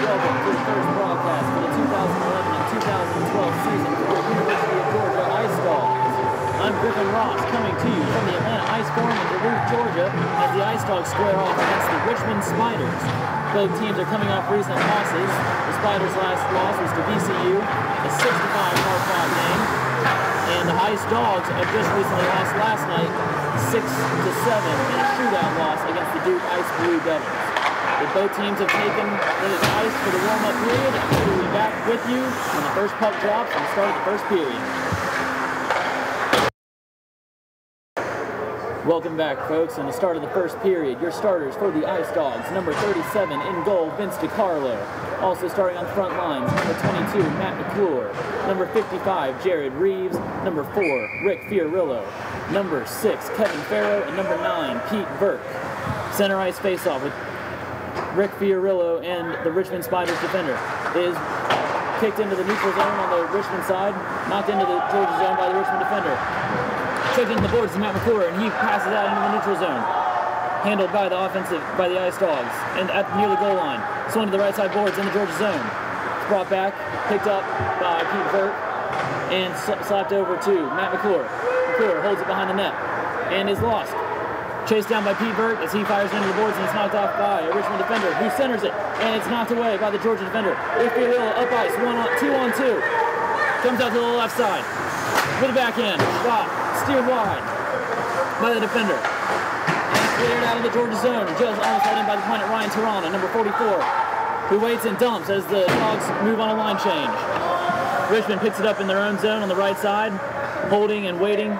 welcome to the first broadcast for the 2011 and 2012 season for the University of Georgia Ice Dogs. I'm Griffin Ross, coming to you from the Atlanta Ice Forum in Duluth, Georgia, as the Ice Dogs square off against the Richmond Spiders. Both teams are coming off recent losses. The Spiders' last loss was to VCU, a 65-5 game, and the Ice Dogs have just recently lost last night, 6-7, in a shootout loss against the Duke Ice Blue Devils. If both teams have taken the ice for the warm-up period, we will be back with you when the first puck drops and the start of the first period. Welcome back, folks, and the start of the first period. Your starters for the Ice Dogs: number 37 in goal, Vince DiCarlo. Also starting on the front lines, number 22, Matt McClure. Number 55, Jared Reeves. Number 4, Rick Fiorillo. Number 6, Kevin Farrow. And number 9, Pete Burke. Center ice faceoff with Rick Fiorillo and the Richmond Spiders defender is kicked into the neutral zone on the Richmond side, knocked into the Georgia zone by the Richmond defender. Checked into the boards to Matt McClure, and he passes out into the neutral zone. Handled by the Ice Dogs, and near the goal line. Swung to the right side boards in the Georgia zone. It's brought back, picked up by Pete Burke, and slapped over to Matt McClure. McClure holds it behind the net, and is lost. Chased down by Pete Burke as he fires into the boards, and it's knocked off by a Richmond defender who centers it, and it's knocked away by the Georgia defender. Rick Fiorillo up ice, 2-on-2. Comes out to the left side with a backhand shot, steered wide by the defender. And cleared out of the Georgia zone. Just almost let in by the point at Ryan Tirana, number 44, who waits and dumps as the Dogs move on a line change. Richmond picks it up in their own zone on the right side, holding and waiting,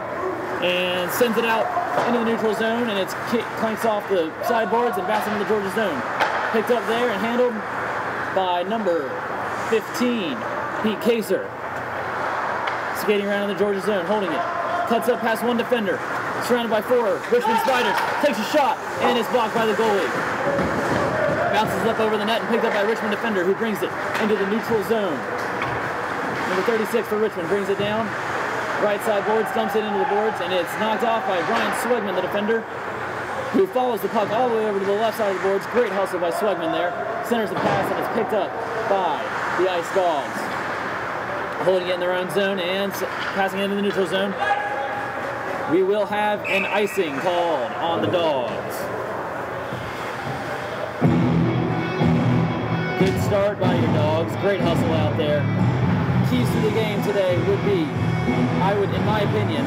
and sends it out into the neutral zone, and it clanks off the sideboards and bats into the Georgia zone. Picked up there and handled by number 15, Pete Kaser. Skating around in the Georgia zone, holding it. Cuts up past one defender. Surrounded by 4 Richmond Spiders. Takes a shot, and is blocked by the goalie. Bounces up over the net and picked up by a Richmond defender, who brings it into the neutral zone. Number 36 for Richmond brings it down. Right side boards, dumps it into the boards, and it's knocked off by Brian Swegman, the defender, who follows the puck all the way over to the left side of the boards. Great hustle by Swegman there. Centers the pass, and it's picked up by the Ice Dogs. Holding it in their own zone and passing it into the neutral zone. We will have an icing called on the Dogs. Good start by your Dogs. Great hustle out there. Keys to the game today would be, in my opinion,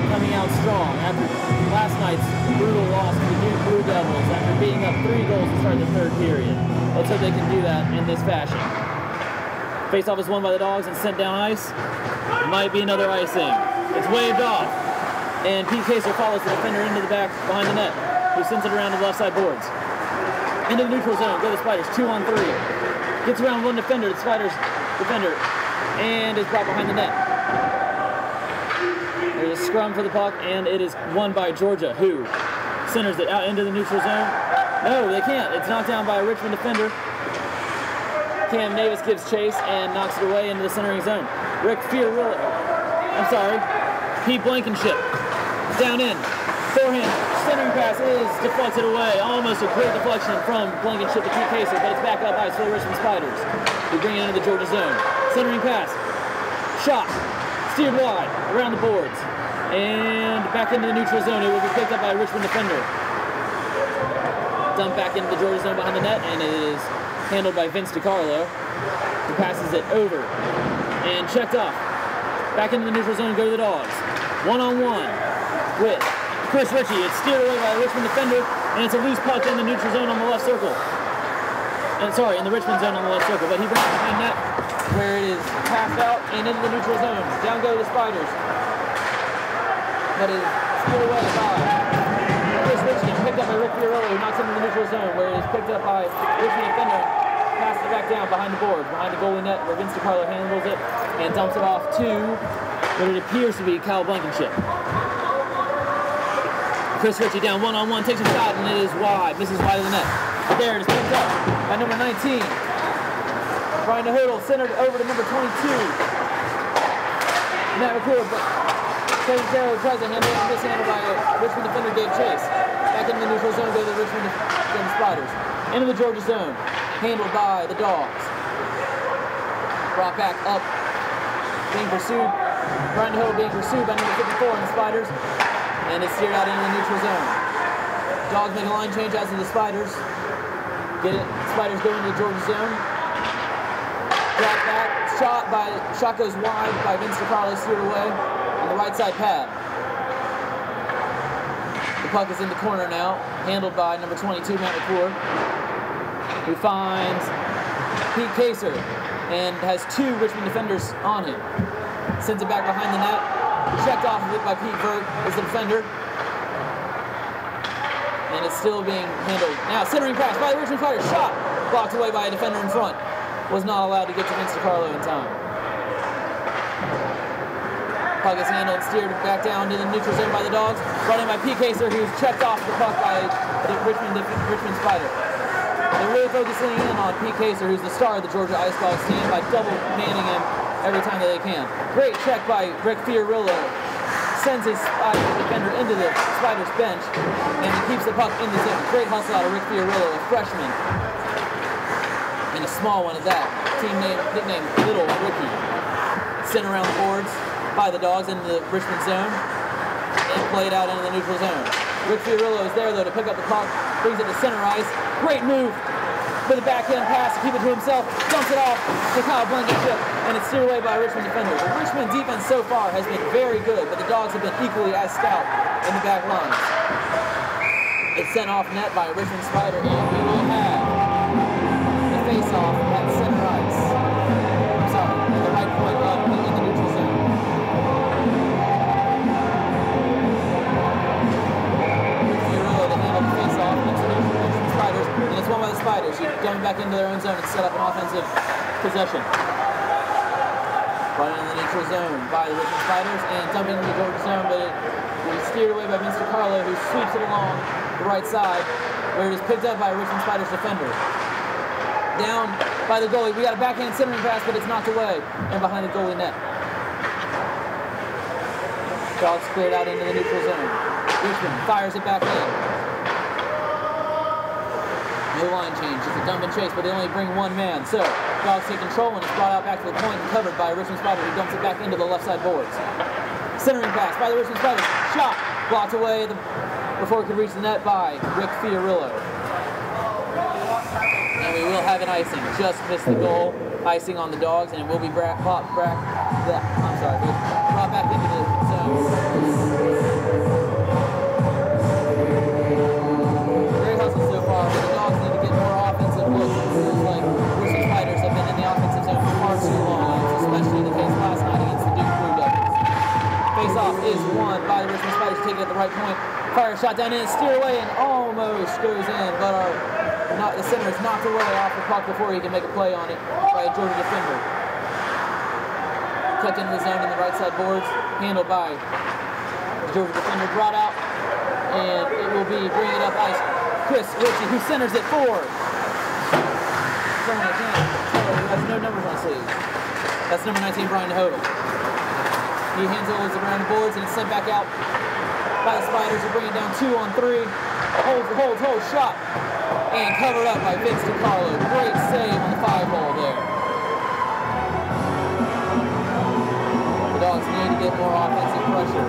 coming out strong after last night's brutal loss to the Duke Blue Devils after being up 3 goals to start the third period. Let's hope they can do that in this fashion. Faceoff is won by the Dogs and sent down ice. It might be another icing. It's waved off. And Pete Kaser follows the defender into the back behind the net, who sends it around to the left side boards. Into the neutral zone, go the Spiders, 2-on-3. Gets around one defender, the Spiders defender, and is brought behind the net. There's a scrum for the puck, and it is won by Georgia, who centers it out into the neutral zone. No, they can't. It's knocked down by a Richmond defender. Cam Davis gives chase and knocks it away into the centering zone. Rick Fiorillo, Pete Blankenship, down in, forehand, centering pass is deflected away. Almost a great deflection from Blankenship to Pete Kaser, but it's back up ice for the Richmond Spiders, who bring it into the Georgia zone. Centering pass, shot, steered wide, around the boards, and back into the neutral zone. It will be picked up by a Richmond defender. Dumped back into the Georgia zone behind the net, and it is handled by Vince DiCarlo, who passes it over and checked off. Back into the neutral zone, go to the Dogs. 1-on-1 with Chris Ritchie. It's steered away by a Richmond defender, and it's a loose puck in the neutral zone on the left circle. And sorry, in the Richmond zone on the left circle, but he brings it behind net where it is passed out and into the neutral zone. Down go the Spiders. That is steered away by Chris Ritchie, picked up by Rick Fiorillo, who knocks into the neutral zone where it is picked up by Richmond defender. Passes it back down behind the board, behind the goalie net, where Vince DiCarlo handles it and dumps it off to what it appears to be Kyle Blankenship. Chris Ritchie down 1-on-1, takes a shot, and it is wide. Misses wide of the net. There it is picked up by number 19. Brian DeHoodle centered over to number 22. Matt McClure, but Kevin Farrow tries to handle it, and mishandled by a Richmond defender, gave chase. Back into the neutral zone, go to the Richmond Spiders. Into the Georgia zone. handled by the Dawgs. Brought back up, being pursued. Brian Hill being pursued by number 54 in the Spiders, and it's steered out into the neutral zone. Dawgs make a line change out to the Spiders. Get it. Spiders go into the Georgia zone. Drop back. Shot goes wide by Vince DiCarlo, steered away on the right side pad. The puck is in the corner now, handled by number 22, Matt McClure, who finds Pete Kaser and has two Richmond defenders on him. Sends it back behind the net. Checked off of it by Pete Berg as the defender. And it's still being handled. Now, centering pass by the Richmond Spiders. Shot! Blocked away by a defender in front. Was not allowed to get to Vince DiCarlo in time. Puck is handled, steered back down to the neutral zone by the Dawgs. Brought in by Pete Kaser, who's checked off the puck by the Richmond Spider. They're really focusing in on Pete Kaser, who's the star of the Georgia Ice Dogs team, by double manning him every time that they can. Great check by Rick Fiorillo. Sends his defender into the Spiders bench, and he keeps the puck in the zone. Great hustle out of Rick Fiorillo, a freshman. And a small one at that. Team name, nicknamed Little Ricky. Sent around the boards by the Dawgs into the Richmond zone and played out into the neutral zone. Rick Fiorillo is there though to pick up the puck, brings it to center ice. Great move for the backhand pass to keep it to himself, dumps it off to Kyle Blankenship, and it's steered away by a Richmond defender. The Richmond defense so far has been very good, but the Dawgs have been equally as stout in the back lines. It's sent off net by a Richmond Spider, and we will have the face-off at center ice. I'm sorry, at the right point of in the neutral zone. And it's won by the Spiders. You're coming back into their own zone and set up an offensive possession. Right in the neutral zone by the Richmond Spiders and dumping into the Georgia zone, but it is steered away by Vince DiCarlo, who sweeps it along the right side, where it is picked up by a Richmond Spiders defender. Down by the goalie. We got a backhand centering pass, but it's knocked away and behind the goalie net. Dawgs cleared out into the neutral zone. Richmond fires it back in. No line change, it's a dump and chase, but they only bring one man. So, Dawgs take control and it's brought out back to the point and covered by a Richmond Spider, who dumps it back into the left side boards. Centering pass by the Richmond Spiders. Shot! Blocked away before it could reach the net by Rick Fiorillo. And we will have an icing. Just missed the goal. Icing on the Dawgs, and it will be brought back into the zone. Face-off is won by the Richmond Spiders, taking it at the right point. Fire shot down in, steered away, and almost goes in, but the center is knocked away off the puck before he can make a play on it by a Georgia defender. Tucked into the zone in the right side boards, handled by the Georgia defender, brought out, and it will be bringing it up ice. Chris Ritchie, who centers it forward. Someone I can't tell who has no numbers on his sleeve. That's number 19, Brian Hodel. He handles it around the boards and it's sent back out by the Spiders to bring it down 2 on 3. Holds, shot. And covered up by Vince DiCarlo. Great save on the 5-hole there. The Dawgs need to get more offensive pressure.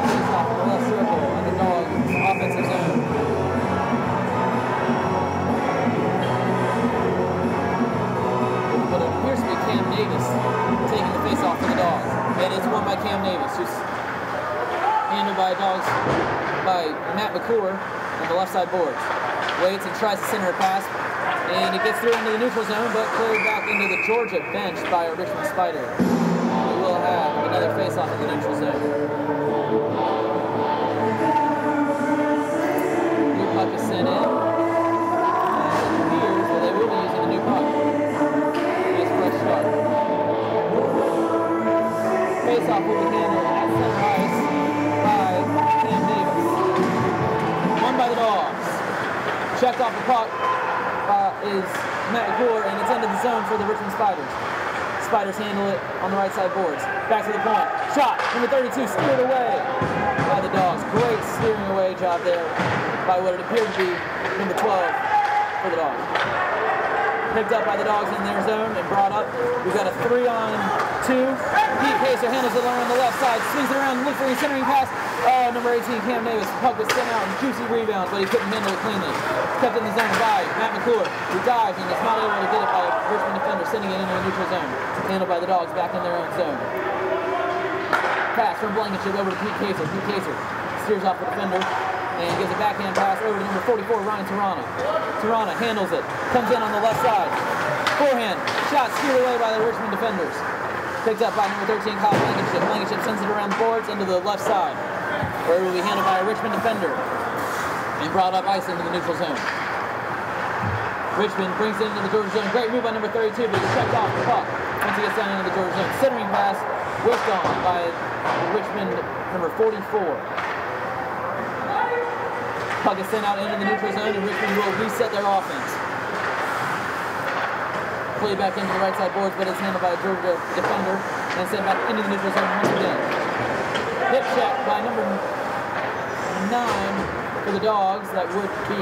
He's off in the left circle on the Dawgs offensive zone. Cam Davis taking the face-off for the Dawgs. And it's won by Cam Davis, who's handled by Dawgs by Matt McClure on the left side boards. Waits and tries to center a pass, and it gets through into the neutral zone, but cleared back into the Georgia bench by a Richmond Spider. We will have another face-off in the neutral zone. New puck is sent in. And it appears that they will be using the new puck. Face-off will be handled at center ice by Cam Davis. Won by the Dawgs. Checked off the puck is Matt McClure, and it's into the zone for the Richmond Spiders. Spiders handle it on the right side boards. Back to the point. Shot. Number 32 steered away by the Dawgs. Great steering away job there by what it appeared to be number 12 for the Dawgs. Picked up by the Dawgs in their zone and brought up. We've got a 3-on-2. Pete Pacer handles it on the left side, swings it around, looks for a centering pass. Oh, number 18, Cam Davis. The puck was sent out and juicy rebound, but he couldn't handle it cleanly. Kept in the zone by Matt McClure, who dives and is not able to get it by a Richmond defender, sending it into the neutral zone. Handled by the Dawgs back in their own zone. Pass from Blankenship over to Pete Pacer. Pete Pacer steers off the defender and gives a backhand pass over to number 44, Ryan Tirana. Tirana handles it, comes in on the left side. Forehand, shot steered away by the Richmond defenders. Picked up by number 13, Kyle Blankenship. Blankenship sends it around the boards into the left side, where it will be handled by a Richmond defender and brought up ice into the neutral zone. Richmond brings it into the Georgia zone. Great move by number 32, but he's checked off the puck once he gets down into the Georgia zone. Centering pass whipped on by Richmond number 44. Puck is sent out into the neutral zone, and Richmond will reset their offense. Play back into the right side boards, but it's handled by a Georgia defender and sent back into the neutral zone once again. Hip check by number 9 for the Dawgs. That would be,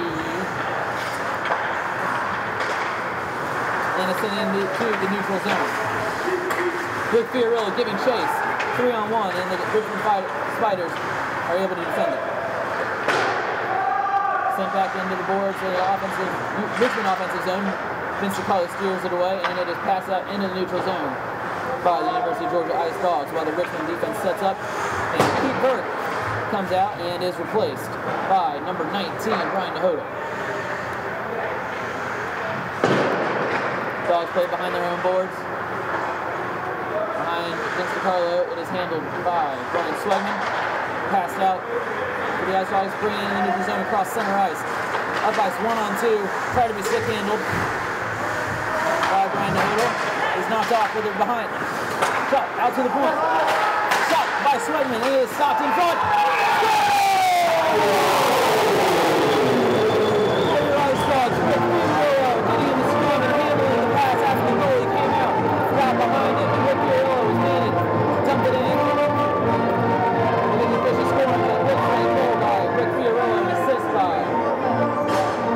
and it's sent into the neutral zone. Rick Fiorillo giving chase, 3-on-1, and the Richmond Spiders are able to defend it. Sent back into the boards in the Richmond offensive zone. Vince DiCarlo steers it away, and it is passed out into the neutral zone by the University of Georgia Ice Dogs, while the Richmond defense sets up, and Pete Burke comes out and is replaced by number 19, Brian Nahoda. Dogs play behind their own boards. Behind Vince DiCarlo, it is handled by Brian Swegman. Passed out for the Ice Dogs, bringing in the neutral zone across center ice. Up ice, 1-on-2, try to be stick handled by Brian Nahoda. Is knocked off with it behind. Shot out to the point. Shot by Swegman. It is stopped in front. Ice Dogs, Rick Fiorillo getting in the scrum and handling the pass after the goalie came out. Got behind it. Rick Fiorillo was managed. Dumped it in. And the official scoring that looks like a goal by Rick Fiorillo and assist by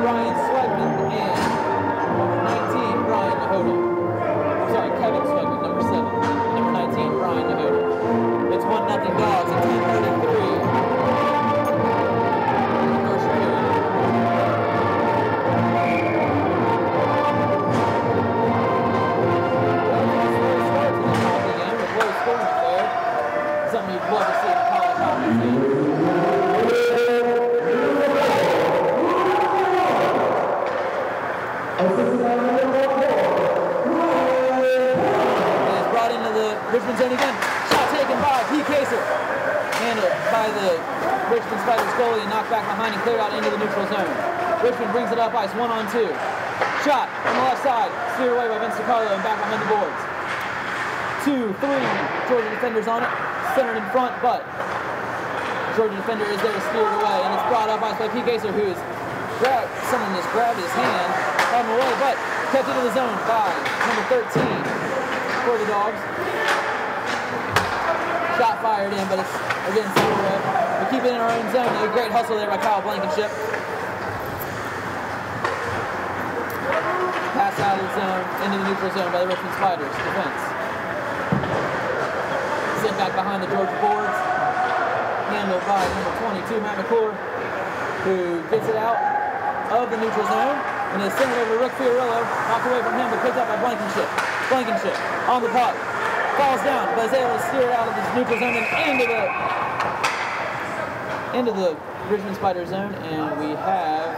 Brian Swegman and number 19, Brian Nahoda. Sorry, Kevin Swegman, number 7. Number 19, Brian Nahoda. It's 1-0 Dogs at 10:33 in the first period. Something you'd love to see in a college hockey team. And it's brought into the Richmond zone again. Shot taken by Pete Pacer. Handled by the Richmond Spiders goalie and knocked back behind and cleared out into the neutral zone. Richmond brings it up ice, 1-on-2. Shot on the left side, steered away by Vince DiCarlo and back behind the boards. 2-3 Georgia defenders on it. Centered in front, but Georgia defender is there to steer it away, and it's brought up by Pete Pacer, who is someone just grabbed his hand on the way, but kept into the zone by number 13 for the Dogs. Shot fired in, but it's again sent away. We keep it in our own zone. A great hustle there by Kyle Blankenship. Pass out of the zone into the neutral zone by the Richmond Spiders defense. Sent back behind the Georgia boards, handled by number 22, Matt McClure, who gets it out of the neutral zone and is sent over to Rick Fiorillo, knocked away from him, but picked up by Blankenship. Blankenship on the puck, falls down, but is able to steer it out of this neutral zone and into the Richmond Spider zone, and we have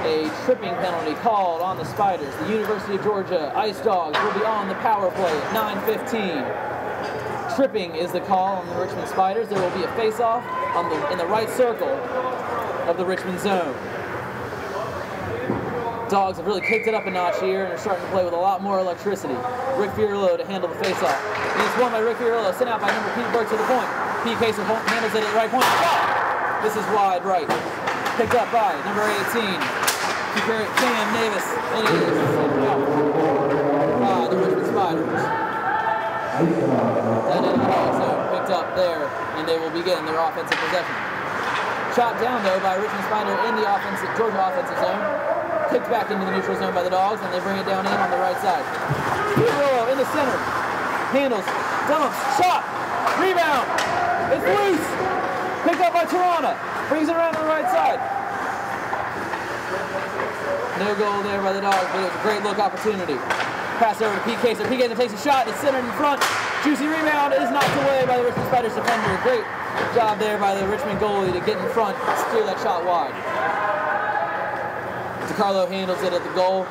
a tripping penalty called on the Spiders. The University of Georgia Ice Dogs will be on the power play at 9:15. Tripping is the call on the Richmond Spiders. There will be a face-off in the right circle of the Richmond zone. Dogs have really kicked it up a notch here and are starting to play with a lot more electricity. Rick Fiorillo to handle the face-off. And it's won by Rick Fiorillo, sent out by number Pete Burke to the point. Pete Pacer handles it at the right point. This is wide right. Picked up by number 18, Cam Davis. And it is sent out by the Richmond Spiders. That is also picked up there, and they will begin their offensive possession. Shot down, though, by Richmond Spider in the Georgia offensive zone. Kicked back into the neutral zone by the Dogs, and they bring it down in on the right side. Figueroa in the center. Handles, dumps, shot, rebound. It's loose. Picked up by Tirana. Brings it around to the right side. No goal there by the Dogs, but it was a great look opportunity. Pass over to Pete Kaser. Pete Kaser takes a shot. It's centered in front. Juicy rebound is knocked away by the Richmond Spiders defender. Great job there by the Richmond goalie to get in front, steer that shot wide. DiCarlo handles it at the goal.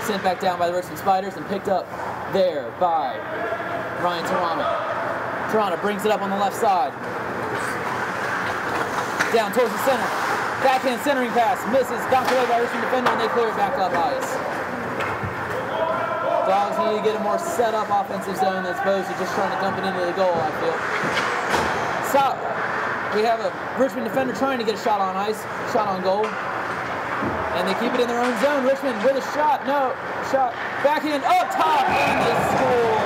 Sent back down by the Richmond Spiders and picked up there by Ryan Tirana. Tirana brings it up on the left side. Down towards the center. Backhand centering pass. Misses. Knocked away by Richmond defender, and they clear it back up ice. Dogs need to get a more set-up offensive zone as opposed to just trying to dump it into the goal, I feel. So, we have a Richmond defender trying to get a shot on ice, shot on goal. And they keep it in their own zone. Richmond with a shot. No. Shot. Backhand up top, and they score.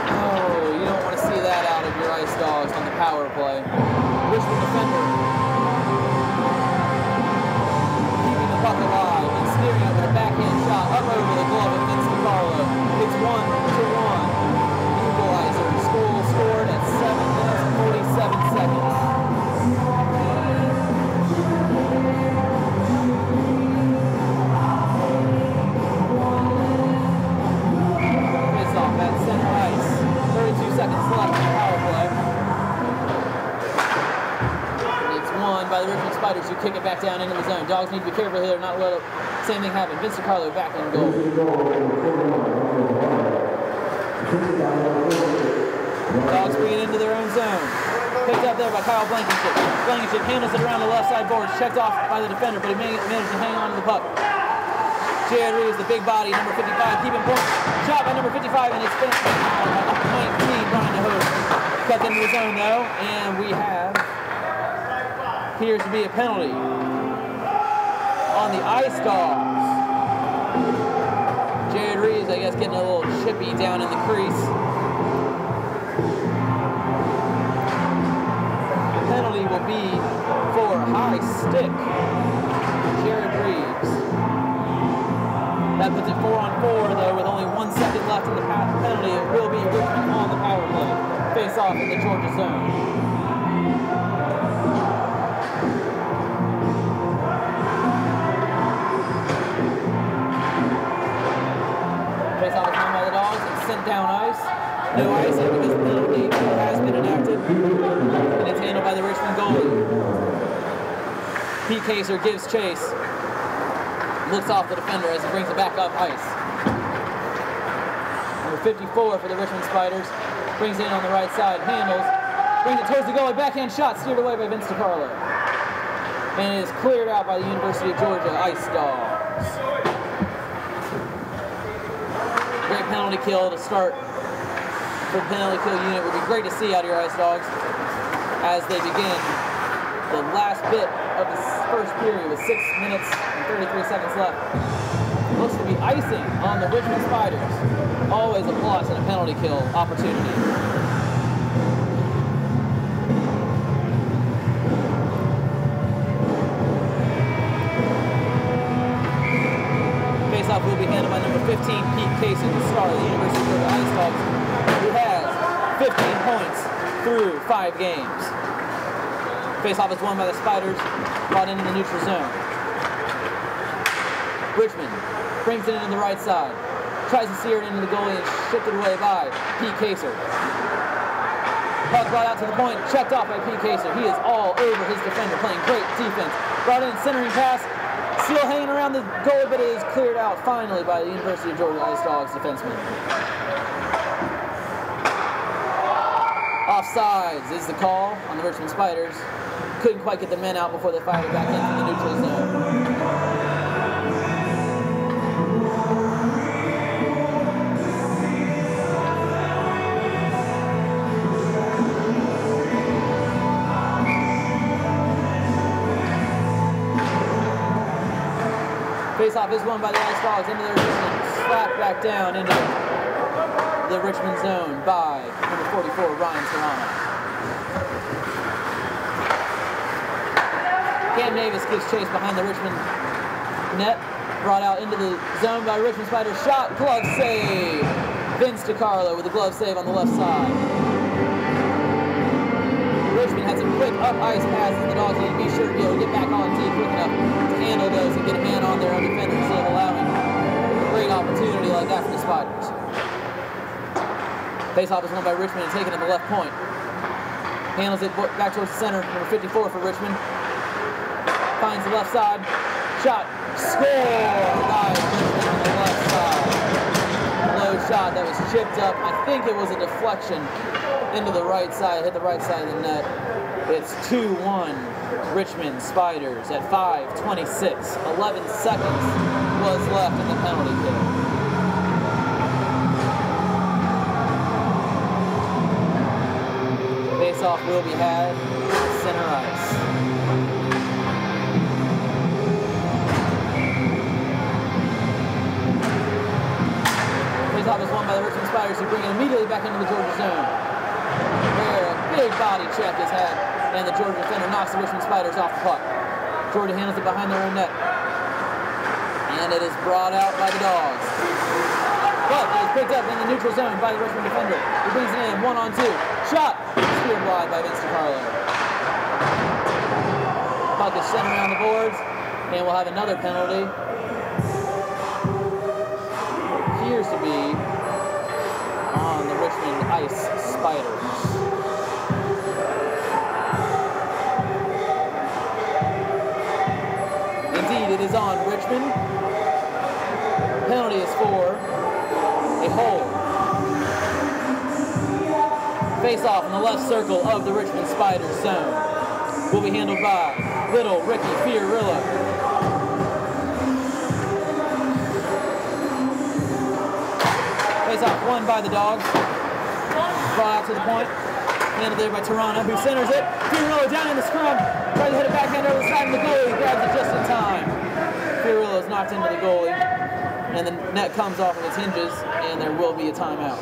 Oh, you don't want to see that out of your Ice Dogs on the power play. Richmond defender keeping the puck alive and steering it with a backhand shot up over the glove of Vince DiCarlo. It's 1-1. Equalizer. Goal scored at 7 minutes and 47 seconds. Face off at center ice. 32 seconds left in the power play. By the Richmond Spiders, who kick it back down into the zone. Dogs need to be careful here, not let the same thing happen. Vince DiCarlo back in goal. Dogs bring it into their own zone. Picked up there by Kyle Blankenship. Blankenship handles it around the left side boards, checked off by the defender, but he managed to hang on to the puck. Jared Reeves, the big body, number 55, keeping point. Shot by number 55, and it's finished. 19, Brian DeHood. Cut into the zone, though, and we have appears to be a penalty on the Ice Dogs. Jared Reeves, I guess, getting a little chippy down in the crease. The penalty will be for high stick. Jared Reeves. That puts it 4-on-4, though, with only 1 second left in the penalty. It will be Richmond on the power play. Face off in the Georgia zone. Face-off is won by the Dogs and sent down ice. No icing because the penalty has been enacted. And it's handled by the Richmond goalie. Pete Kaser gives chase. Looks off the defender as he brings it back up ice. Number 54 for the Richmond Spiders. Brings it in on the right side. Handles. Brings it towards the goalie. Backhand shot steered away by Vince DiCarlo. And it is cleared out by the University of Georgia Ice Dogs. Great penalty kill to start for the penalty kill unit. Would be great to see out of your Ice Dogs as they begin the last bit of the first period with 6 minutes and 33 seconds left. Looks to be icing on the Richmond Spiders. Always a plus in a penalty kill opportunity. Face-off will be handled by number 15, Pete Casey, the star of the University of Georgia Ice Dogs, who has 15 points through 5 games. Face-off is won by the Spiders, brought into the neutral zone. Richmond brings it into the right side, tries to steer it into the goalie and shifted away by Pete Kaser. Puck brought out to the point, checked off by Pete Kaser. He is all over his defender, playing great defense. Brought in, centering pass, still hanging around the goal, but it is cleared out finally by the University of Georgia Ice Dogs defenseman. Offsides is the call on the Richmond Spiders. Couldn't quite get the men out before they fired it back into the neutral zone. Face-off is won by the Ice Dogs into their zone, slapped back down into the Richmond zone by number 44, Ryan Serrano. Cam Davis gives chase behind the Richmond net. Brought out into the zone by Richmond Spiders. Shot, glove save. Vince DiCarlo with a glove save on the left side. Richmond had some quick up ice passes. The Dogs need to be sure to be able to get back on tee quick enough to handle those and get a man on their own defender instead of allowing a great opportunity like that for the Spiders. Faceoff is won by Richmond and taken at the left point. Handles it back towards the center. Number 54 for Richmond. Finds the left side. Shot. Score by Richmond on the left side. Low shot that was chipped up. I think it was a deflection into the right side. Hit the right side of the net. It's 2-1 Richmond Spiders at 5:26. 11 seconds was left in the penalty kill. Face-off will be had center ice. Face-off is won by the Richmond Spiders, who bring it immediately back into the Georgia zone, where a big body check is had, and the Georgia defender knocks the Richmond Spiders off the puck. Georgia handles it behind their own net, and it is brought out by the Dogs. But it is picked up in the neutral zone by the Richmond defender, who brings it in 1-on-2. Shot! Steered wide by Vince DiCarlo. Puck is sent around the boards, and we'll have another penalty. Appears to be on the Richmond Ice Spiders. Indeed, it is on Richmond. Penalty is for a hold. Face-off in the left circle of the Richmond Spiders zone will be handled by Little Ricky Fiorillo. Face-off won by the Dogs. Brought out to the point. Handled there by Tirana, who centers it. Fiorillo down in the scrum. Tries to hit a backhand over the side of the goalie. Grabs it just in time. Fiorillo is knocked into the goalie, and the net comes off of its hinges, and there will be a timeout.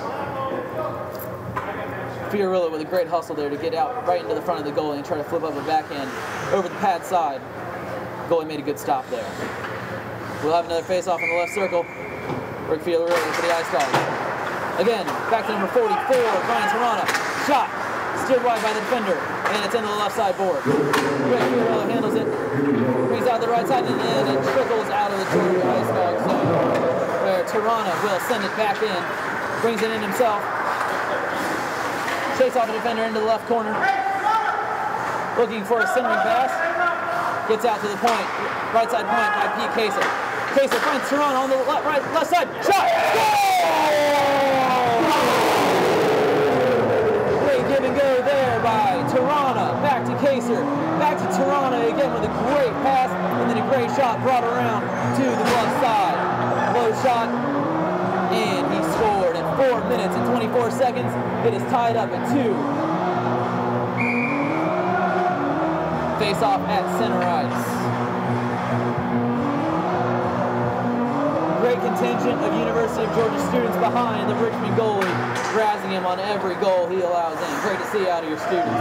Fiorillo with a great hustle there to get out right into the front of the goalie and try to flip up a backhand over the pad side. Goalie made a good stop there. We'll have another face-off in the left circle. Rick Fiorillo for the Ice Dogs. Again, back to number 44, Brian Tirana. Shot. Steered wide by the defender, and it's into the left side board. Rick Fiorillo handles it. Brings out the right side, and it trickles out of the Georgia Ice Dogs zone, where Tirana will send it back in. Brings it in himself. Chase off the defender into the left corner. Looking for a centering pass. Gets out to the point. Right side point by Pete Kaser. Kaser finds Tirana on the left side. Shot! Great give and go there by Tirana. Back to Kaser. Back to Tirana again with a great pass. And then a great shot brought around to the left side. Low shot. And he scored in 4 minutes and 24 seconds. It is tied up at 2. Face off at center ice. Great contingent of University of Georgia students behind the Richmond goalie, razzing him on every goal he allows in. Great to see out of your students.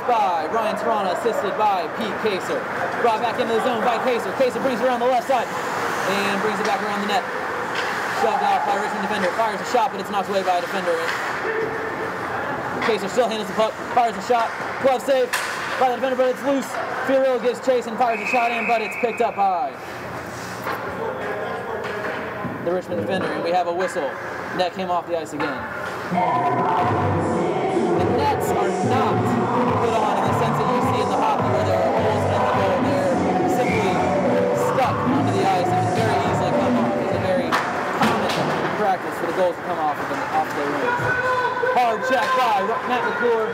By Ryan Tirana, assisted by Pete Kaser. Brought back into the zone by Kaser. Kaser brings it around the left side and brings it back around the net. Shoved off by Richmond defender. Fires a shot, but it's knocked away by a defender. Kaser still handles the puck. Fires a shot. Glove save by the defender, but it's loose. Fiorillo gives chase and fires a shot in, but it's picked up by the Richmond defender, and we have a whistle. Net came off the ice again. The nets are not put on in the sense that you see in the hockey where there are holes in the goal. They're simply stuck onto the ice and can very easily come off. It's a very common practice for the goals to come off their rings. Hard check by Matt McClure,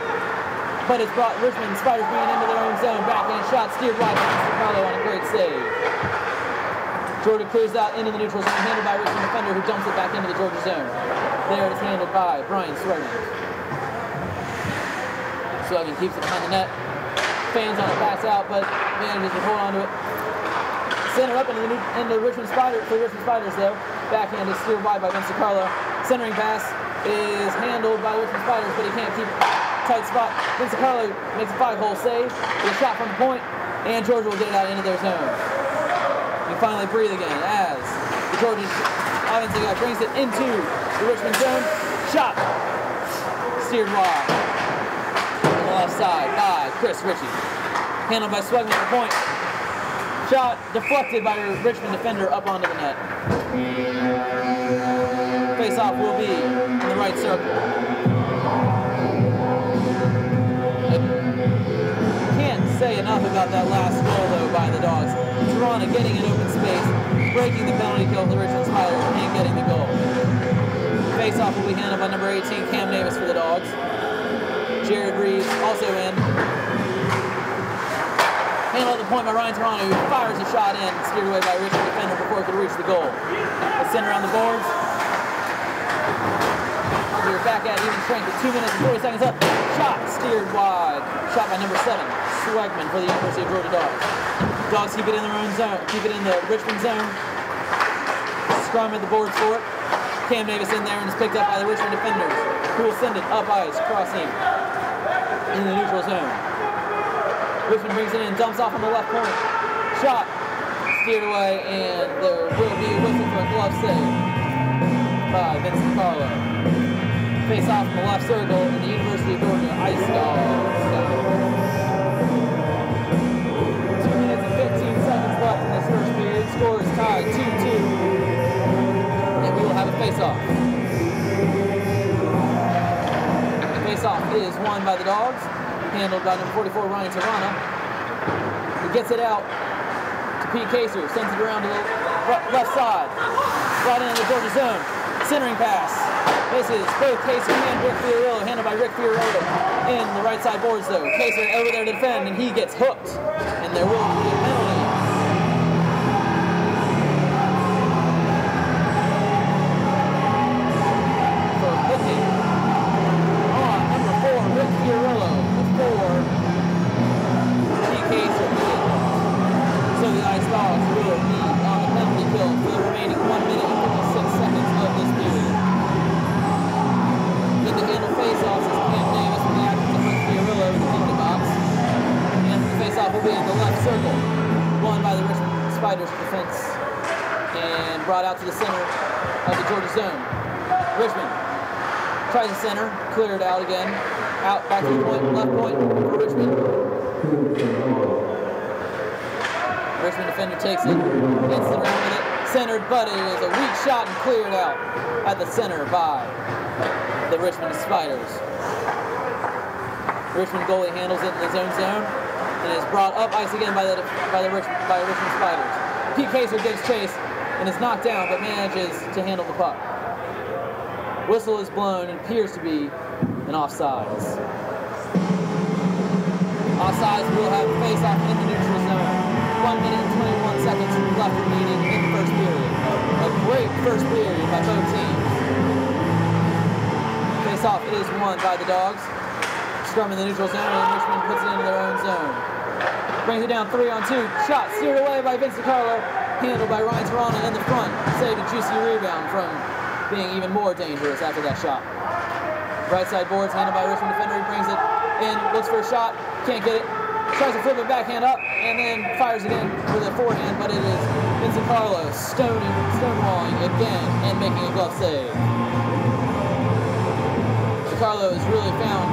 but it's brought Richmond Spiders bringing into their own zone. Backhand shot steered wide by Carlo on a great save. Georgia clears out into the neutral zone, handled by Richmond defender who dumps it back into the Georgia zone. There it is handled by Brian Swearing. Swegman keeps it behind the net. Fans on a pass out, but manages to hold on to it. Center up into the Richmond Spiders, for the Richmond Spiders though. Backhand is steered wide by Vince DiCarlo. Centering pass is handled by the Richmond Spiders, but he can't keep tight spot. Vince DiCarlo makes a 5-hole save with a shot from the point, and Georgia will get it out into their zone. We finally breathe again as the Georgia offensive guy brings it into the Richmond zone. Shot steered wide on the left side by Chris Ritchie. Handled by Swegman at the point. Shot deflected by a Richmond defender up onto the net. Face-off will be in the right circle. I can't say enough about that last goal though by the Dawgs. Toronto getting an open space, breaking the penalty kill of the Richmond Spiders and getting the goal. Face-off will be handled by number 18, Cam Davis for the Dawgs. Jared Reeves also in. Handled at the point by Ryan Toronto, who fires a shot in, steered away by a Richmond defender before it could reach the goal. The center on the boards. We're back at even strength at 2 minutes and 40 seconds up. Shot steered wide. Shot by number 7, Swegman for the University of Georgia Dawgs. Dawgs keep it in their own zone, keep it in the Richmond zone. Scrum at the boards for it. Cam Davis in there and is picked up by the Richmond defenders, who will send it up ice, crossing in the neutral zone. Richmond brings it in, dumps off on the left point. Shot steered away, and there will be a whistle for a glove save by Vince DiCarlo. Face off in the left circle in the University of Georgia Ice Dogs. 2 minutes and 15 seconds left in this first period. Score is tied 2-2. And we will have a face-off. Face-off is won by the Dawgs. Handled by number 44, Ryan Toronto. He gets it out to Pete Kaser, sends it around to the left side. Brought into the Georgia zone. Centering pass. This is both Kaser and Rick Fiorillo, handled by Rick Fiorillo in the right side boards though. Kaser over there to defend, and he gets hooked. And there will be a penalty. For hooking on number 4, Rick Fiorillo. So the Ice Dogs will be on the penalty kill for the remaining 1 minute and 56 seconds of this period. In the handle face-offs is Cam Davis from the action to Rick Fiorillo in the penalty box. And the face-off will be in the left circle, won by the Richmond Spiders defense and brought out to the center of the Georgia zone. Richmond tries to center, cleared out again. Out, back to the point, left point for Richmond. Richmond defender takes it, gets it around with it, centered, but it is a weak shot and cleared out at the center by the Richmond Spiders. Richmond goalie handles it in his own zone and is brought up ice again by Richmond Spiders. Pete Kaser gives chase and is knocked down, but manages to handle the puck. Whistle is blown and appears to be an offsides. Offsides will have a face-off in the neutral zone. 1 minute and 21 seconds left remaining in the first period. A great first period by both teams. Face-off is won by the Dawgs. Scrum in the neutral zone, and Richmond puts it into their own zone. Brings it down 3-on-2. Shot steered away by Vince DiCarlo. Handled by Ryan Toronto in the front. Saved a juicy rebound from being even more dangerous after that shot. Right side boards, handled by Richmond defender. He brings it in, looks for a shot, can't get it. Tries to flip it backhand up, and then fires again with a forehand, but it is Vince DiCarlo stonewalling again and making a glove save. DiCarlo has really found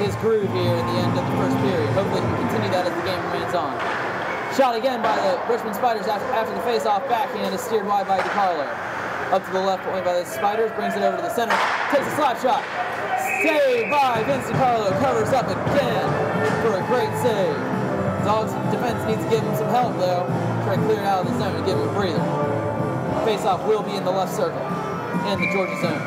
his groove here in the end of the first period. Hopefully he can continue that as the game remains on. Shot again by the Richmond Spiders after the face-off backhand is steered wide by DiCarlo. Up to the left point by the Spiders, brings it over to the center, takes a slap shot. Saved by Vince DiCarlo, covers up again for a great save. Dawgs defense needs to give him some help though. Try to clear it out of the zone and give him a breather. Face-off will be in the left circle in the Georgia zone.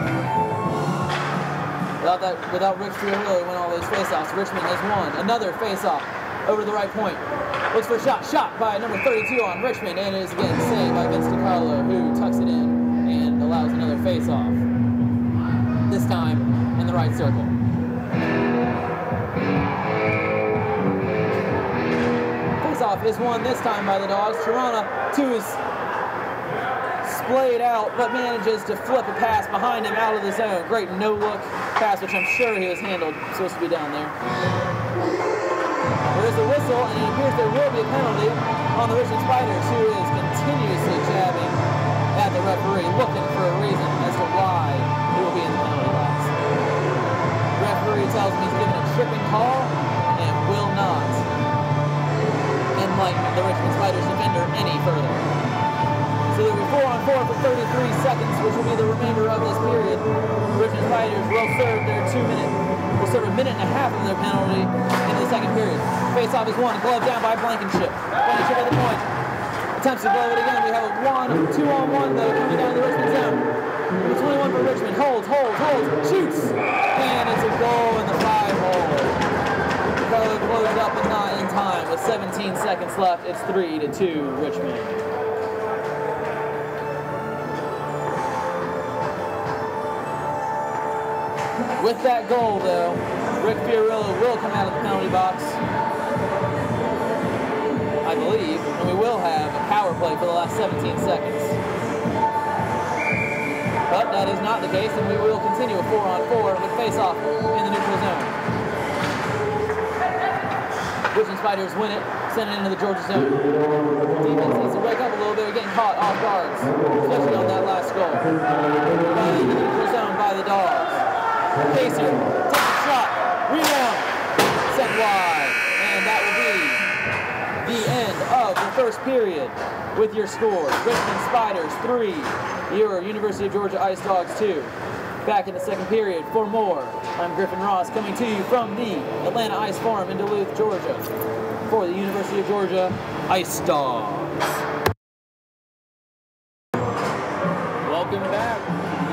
Without Rick Fiorillo winning all those face-offs, Richmond has won another face-off over the right point. Looks for a shot by number 32 on Richmond, and it is again saved by Vince DiCarlo, who tucks it in and allows another face-off. This time in the right circle. Face-off is won this time by the Dogs. Tarana, to his splayed out, but manages to flip a pass behind him out of the zone. Great no-look pass, which I'm sure he was handled. Supposed to be down there. There is a whistle, and it appears there will be a penalty on the Richmond Spiders, who is continuously jabbing at the referee, looking for a reason as to why he will be in the penalty box. The referee tells him he's given a tripping call and will not enlighten the Richmond Spiders defender any further. So there will be 4-on-4 for 33 seconds, which will be the remainder of this period. The Richmond Spiders will serve their 2-minute, will serve a minute and a half of their penalty in the second period. Face-off is won, glove down by Blankenship. Blankenship at the point. Attempts to blow it again. We have a 2-on-1 though coming down the Richmond zone. Number 21 for Richmond. Holds, shoots! And it's a goal in the 5-hole. Carlo closed up but not in time. With 17 seconds left, it's 3-2 Richmond. With that goal, though, Rick Fiorillo will come out of the penalty box, I believe, and we will have a power play for the last 17 seconds. But that is not the case, and we will continue a 4-on-4 with face-off in the neutral zone. Richmond Spiders win it, send it into the Georgia zone. Defense needs to wake up a little bit. We're getting caught off guards, especially on that last goal. Right into the neutral zone by the Dogs. Kaser takes a shot, rebound, sent wide, and that will be the end of the first period with your score. Richmond Spiders 3, your University of Georgia Ice Dogs 2. Back in the second period for more. I'm Griffin Ross coming to you from the Atlanta Ice Forum in Duluth, Georgia for the University of Georgia Ice Dogs. Welcome back.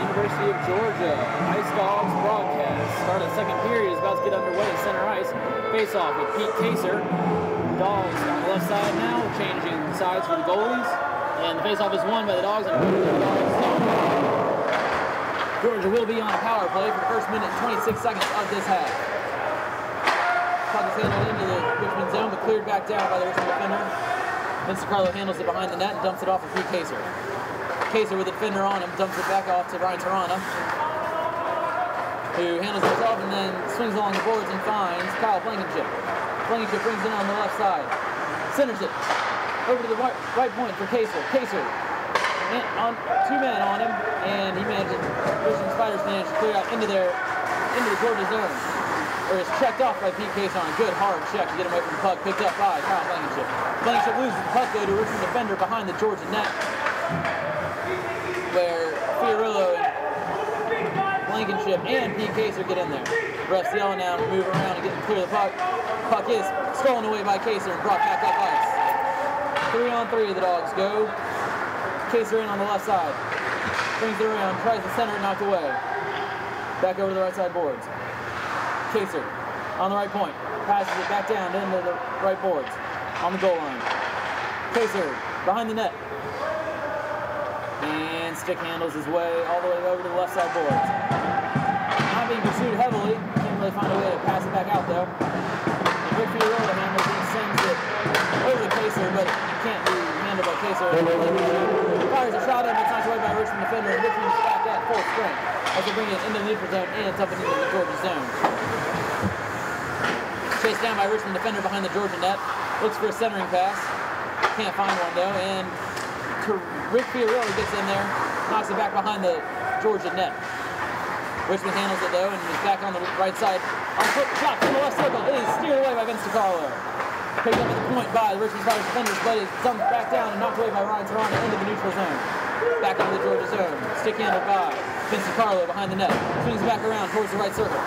University of Georgia Ice Dogs broadcast. Start of the second period is about to get underway at center ice. Face off with Pete Kaser. Dogs on the left side now, changing sides for the goalies. And the face off is won by the Dogs. Georgia will be on a power play for the first minute and 26 seconds of this half. Puck is handled into the Richmond zone, but cleared back down by the Richmond defender. Vince DiCarlo handles it behind the net and dumps it off to Pete Kaser. Kaser with the defender on him, dumps it back off to Ryan Tarana, who handles it himself and then swings along the boards and finds Kyle Blankenship. Blankenship brings it on the left side, centers it over to the right point for Kaser. Kaser, on 2 men on him, and he manages, Richmond Spiders managed to clear out into the Georgia zone, where it's checked off by Pete Kaser on a good hard check to get him away from the puck, picked up by Kyle Blankenship. Blankenship loses the puck though to a Richmond defender behind the Georgia net, where Fiorillo and Blankenship and Pete Kaser get in there. Refs yelling out, move around and get to clear the puck. Puck is stolen away by Kaser and brought back up ice. 3-on-3 the Dogs go. Kaser in on the left side. Brings it around, tries to center it, knocked away. Back over to the right side boards. Kaser on the right point. Passes it back down into the right boards. On the goal line. Kaser behind the net. And stick handles his way all the way over to the left side boards. Not being pursued heavily. Can't really find a way to pass it back out though. And Rick Fiorillo handles it, sends it over to Kaser, but it can't be handled by Kaser. Fires a shot in, it's knocked away by a Richmond defender, and Richmond's back at full strength as they bring it into the neutral zone and it's up into the Georgia zone. Chased down by a Richmond defender behind the Georgia net. Looks for a centering pass. Can't find one though, and Rick Fiorillo gets in there, knocks it back behind the Georgia net. Richmond handles it though, and is back on the right side. On foot shot from the left circle. It is steered away by Vince DiCarlo. Picked up at the point by the Richmond Spiders defenders, but is dumped back down and knocked away by Ryan Tarana into the neutral zone. Back into the Georgia zone. Stick handled by Vince DiCarlo behind the net. Swings back around towards the right circle.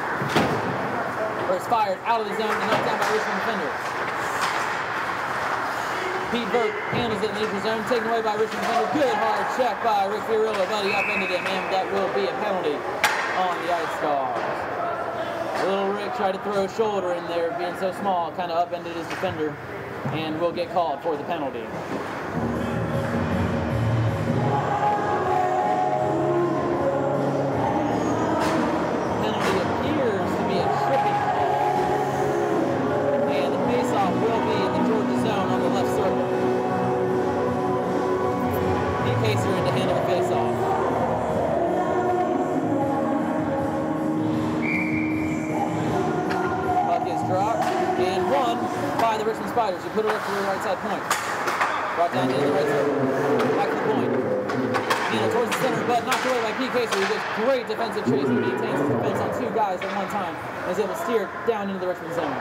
Where it's fired out of the zone and knocked down by Richmond defenders. Pete Burke handles it in the neutral zone, taken away by Richmond defender. Good hard check by Rick Fiorillo, but he upended him, and that will be a penalty on the Ice Dogs. Little Rick tried to throw a shoulder in there, being so small, kind of upended his defender, and will get called for the penalty. Penalty appears to be a tripping call, and the faceoff will be in the Georgia zone on the Richmond Spiders, who put it up to the right side point. Brought down to the right circle. Back to the point. Towards the center, but knocked away by PK, so he gets great defensive chase. He maintains his defense on 2 guys at one time and is able to steer it down into the Richmond zone.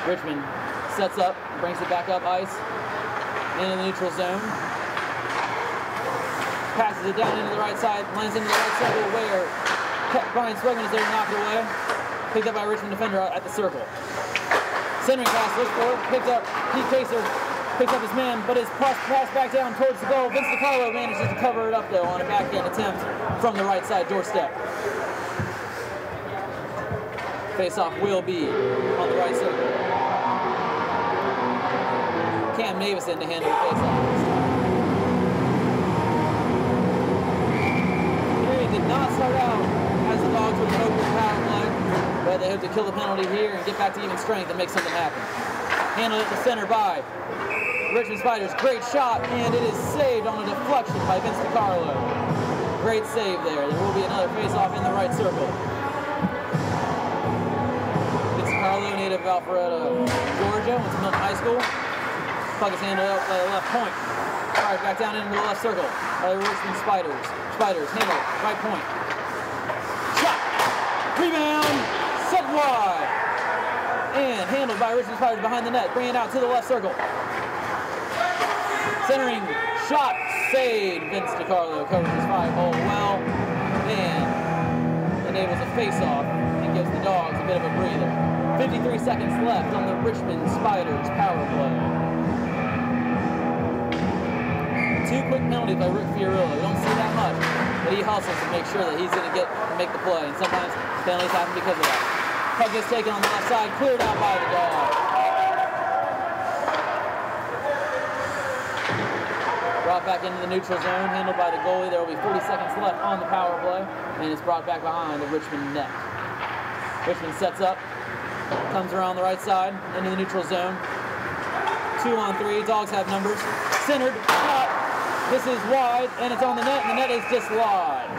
Richmond sets up, brings it back up ice into the neutral zone. Passes it down into the right side, lands into the right circle where Brian Swegman is there to knock it away. Picked up by a Richmond defender at the circle. Centering pass, looks for it, picked up Pete Kaser, picks up his man, but his pass back down towards the goal. Vince DiCarlo manages to cover it up though on a backhand attempt from the right side doorstep. Face-off will be on the right circle. Cam Mavis in to handle the face-off. Did not start out as the Dogs with an open power play, but they hope to kill the penalty here and get back to even strength and make something happen. Handled at the center by Richmond Spiders. Great shot, and it is saved on a deflection by Vince DiCarlo. Great save there. There will be another face-off in the right circle. Vince DiCarlo, native of Alpharetta, Georgia, went to Milton High School. Puck is handled out by the left point. All right, back down into the left circle by the Richmond Spiders. Spiders handle right point. Shot. Rebound. Set wide. And handled by Richmond Spiders behind the net. Bringing it out to the left circle. Centering. Shot. Saved. Vince DiCarlo covers his 5-hole well. And enables a face-off and gives the Dogs a bit of a breather. 53 seconds left on the Richmond Spiders power play. 2 quick penalties by Rick Fiorillo. You don't see that much, but he hustles to make sure that he's going to make the play, and sometimes penalties happen because of that. Puck gets taken on the left side, cleared out by the Dogs. Brought back into the neutral zone, handled by the goalie. There will be 40 seconds left on the power play, and it's brought back behind the Richmond net. Richmond sets up, comes around the right side, into the neutral zone. 2-on-3, Dogs have numbers. Centered, shot. This is wide, and it's on the net, and the net is dislodged.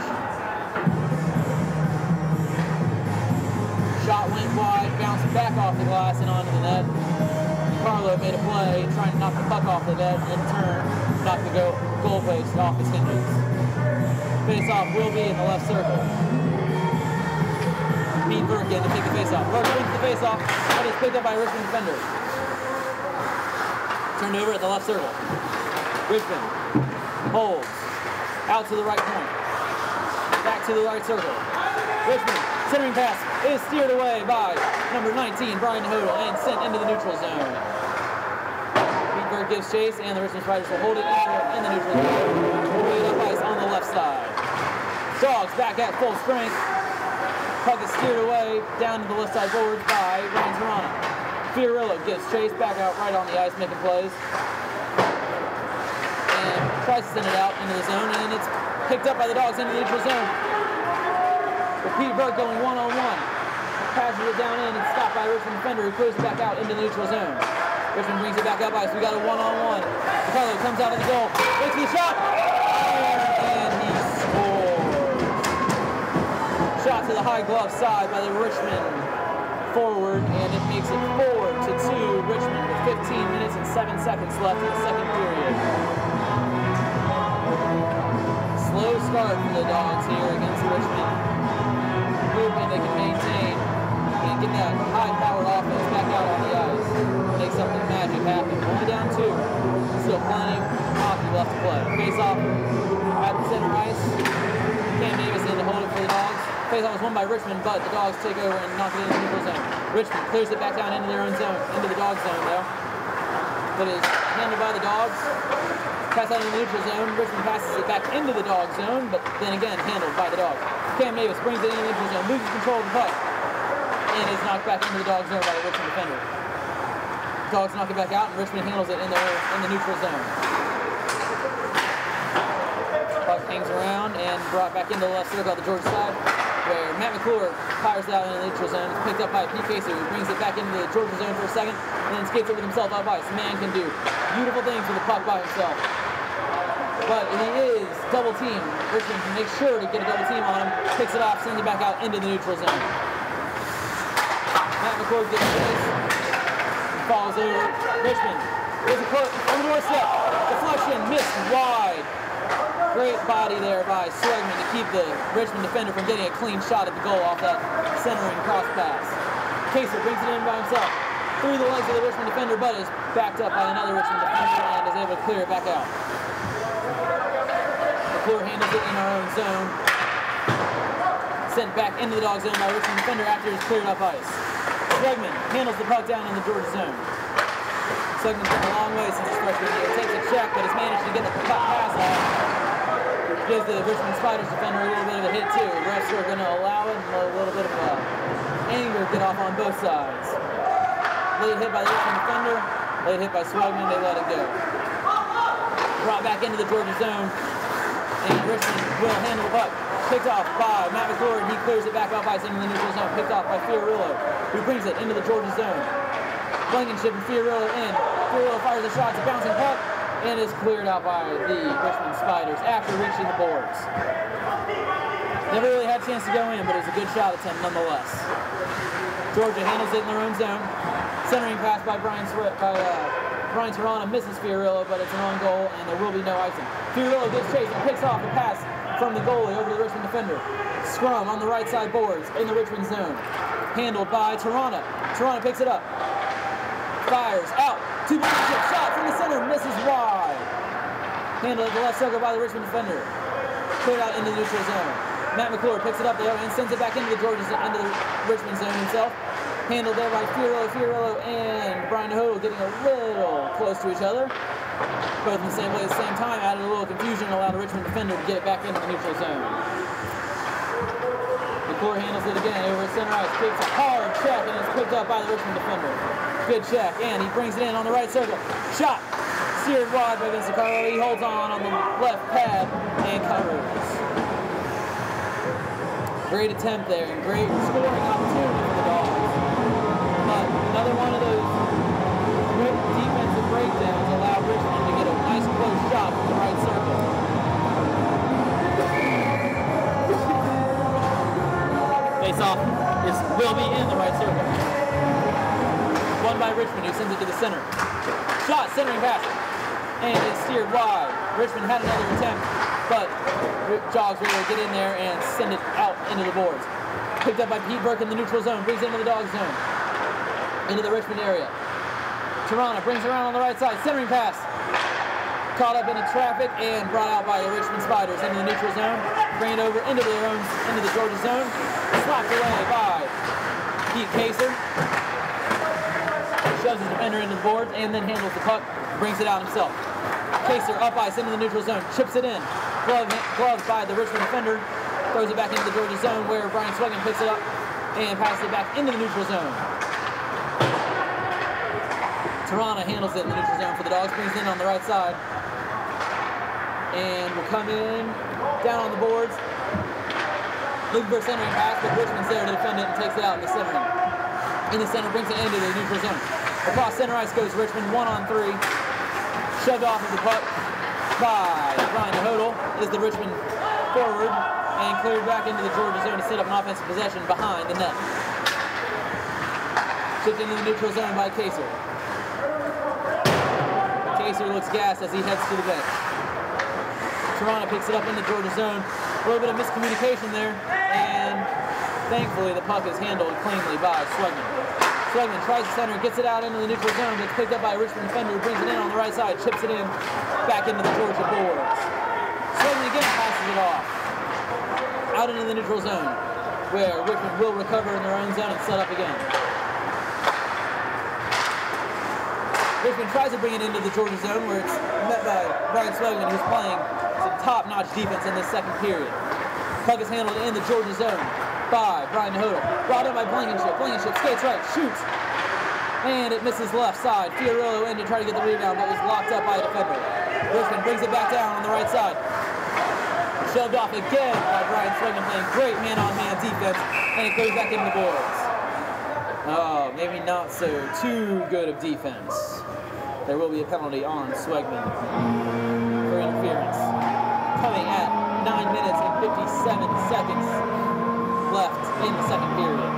Shot went wide, bounced back off the glass and onto the net. Carlo made a play, trying to knock the puck off the net, and in turn, knock the goal post off his hinges. Face-off will be in the left circle. Pete Burkin to take the face-off. Burkin wins the face-off, but it's picked up by a Richmond defender. Turned over at the left circle. Richmond holds out to the right point. Back to the right circle. Richmond centering pass is steered away by number 19, Brian Hodel, and sent into the neutral zone. Pete gives chase, and the Richmond Spiders will hold it in the neutral zone. Way up ice on the left side. Dogs back at full strength. Puck is steered away down to the left side boards by Ryan Serrano. Fiorillo gives chase back out right on the ice, making plays. And tries to send it out into the zone, and it's picked up by the Dogs into the neutral zone. With Pete Burke going one-on-one. Passes it down in and stopped by a Richmond defender who clears it back out into the neutral zone. Richmond brings it back up ice. We got a one-on-one. DiCarlo comes out of the goal. Makes the shot! And he scores. Shot to the high glove side by the Richmond forward, and it makes it 4-2 Richmond with 15 minutes and 7 seconds left in the second period. Slow start for the Dogs here against Richmond. Hoping they can maintain and get that high-powered offense back out on the ice. Make something magic happen. Only down 2. Still plenty of hockey left to play. Face-off at the center ice. Cam Davis in to hold it for the Dogs. Face-off was won by Richmond, but the Dogs take over and knock it into the neutral zone. Richmond clears it back down into their own zone, into the Dogs zone though. But is handled by the Dogs. Pass out in the neutral zone. Richmond passes it back into the Dog zone, but then again handled by the Dogs. Cam Davis brings it into the neutral zone, loses control of the puck, and is knocked back into the Dog zone by the Richmond defender. Dogs knock it back out, and Richmond handles it in the neutral zone. Puck hangs around and brought back into the left circle at the Georgia side, where Matt McClure fires it out in the neutral zone. It's picked up by Pete Casey, who brings it back into the Georgia zone for a second, and then skates it with himself up ice. The man can do beautiful things with the puck by himself. But he is double teamed. Richmond can make sure to get a double team on him, picks it off, sends it back out into the neutral zone. McCord gets chase. Falls over. Richmond is a put on the doorstep. Deflection, missed wide. Great body there by Swegman to keep the Richmond defender from getting a clean shot at the goal off that centering cross pass. Kaser brings it in by himself through the legs of the Richmond defender, but is backed up by another Richmond defender and is able to clear it back out. McClure handles it in our own zone. Sent back into the Dawgs zone by Richmond defender after it's cleared up ice. Swegman handles the puck down in the Georgia zone. Swegman's come a long way since his freshman year. Takes a check, but has managed to get the puck pass off. Gives the Richmond Spiders defender a little bit of a hit too. The refs are going to allow it and a little bit of anger get off on both sides. Late hit by the Richmond defender, late hit by Swegman, they let it go. Brought back into the Georgia zone, and Richmond will handle the puck. Picked off by Matt McClure, and he clears it back off ice into the neutral zone. Picked off by Fiorillo, who brings it into the Georgia zone. Blankenship and Fiorillo in. Fiorillo fires a shot, it's a bouncing puck, and is cleared out by the Richmond Spiders after reaching the boards. Never really had a chance to go in, but it was a good shot attempt nonetheless. Georgia handles it in their own zone. Centering pass by Brian Tarana misses Fiorillo, but it's an on goal, and there will be no icing. Fiorillo gets chased and picks off the pass from the goalie over the Richmond defender. Scrum on the right side boards in the Richmond zone. Handled by Tarana. Tarana picks it up. Fires out. Two-point shot from the center, misses wide. Handled at the left circle by the Richmond defender. Cleared out into the neutral zone. Matt McClure picks it up there and sends it back into the Richmond zone himself. Handled there by Fiorillo and Brian Ho getting a little close to each other. Both in the same way at the same time, added a little confusion and allowed the Richmond defender to get it back into the neutral zone. McClure handles it again over at center ice, takes a hard check and is picked up by the Richmond defender. Good check, and he brings it in on the right circle. Shot, steered wide by Vince DiCarlo. He holds on the left pad and covers. Great attempt there and great scoring opportunity for the Dawgs. But another one of those quick defensive breakdowns allowed Richmond to get a nice close shot from the right circle. Face-off will be in the right circle. Won by Richmond, who sends it to the center. Shot, centering pass, and it's steered wide. Richmond had another attempt, but Dawgs were able to get in there and send it out into the boards. Picked up by Pete Burke in the neutral zone, brings it into the Dawgs zone, into the Richmond area. Tarana brings it around on the right side, centering pass. Caught up into traffic and brought out by the Richmond Spiders into the neutral zone. Bring it over into the Georgia zone. Slapped away by Pete Kaser. Shoves his defender into the boards and then handles the puck, brings it out himself. Kaser up ice into the neutral zone, chips it in. Gloved by the Richmond defender, throws it back into the Georgia zone where Brian Swegman picks it up and passes it back into the neutral zone. Tarana handles it in the neutral zone for the Dawgs, brings it in on the right side. And will come in, down on the boards. Looking for a centering pass, but Richmond's there to defend it and takes it out in the centering. In the center, brings it into the neutral zone. Across center ice goes Richmond, 1-on-3. Shoved off of the puck by Brian Hodel is the Richmond forward and cleared back into the Georgia zone to set up an offensive possession behind the net. Shipped into the neutral zone by Kaser. Kaser looks gassed as he heads to the bench. Tarana picks it up in the Georgia zone. A little bit of miscommunication there, and thankfully the puck is handled cleanly by Swegman. Swegman tries to center, gets it out into the neutral zone, gets picked up by a Richmond defender who brings it in on the right side, chips it in back into the Georgia boards. Swegman again passes it off. Out into the neutral zone, where Richmond will recover in their own zone and set up again. Richmond tries to bring it into the Georgia zone, where it's met by Brian Swegman, who's playing some top-notch defense in this second period. Puck is handled in the Georgia zone by Brian Hodel. Brought in by Blankenship. Blankenship skates right, shoots, and it misses left side. Fiorillo in to try to get the rebound, but was locked up by a defender. Richmond brings it back down on the right side. Shoved off again by Brian Swegman, playing great man-on-man defense, and it goes back into the boards. Oh, maybe not so too good of defense. There will be a penalty on Swegman for interference. Coming at 9 minutes and 57 seconds left in the second period.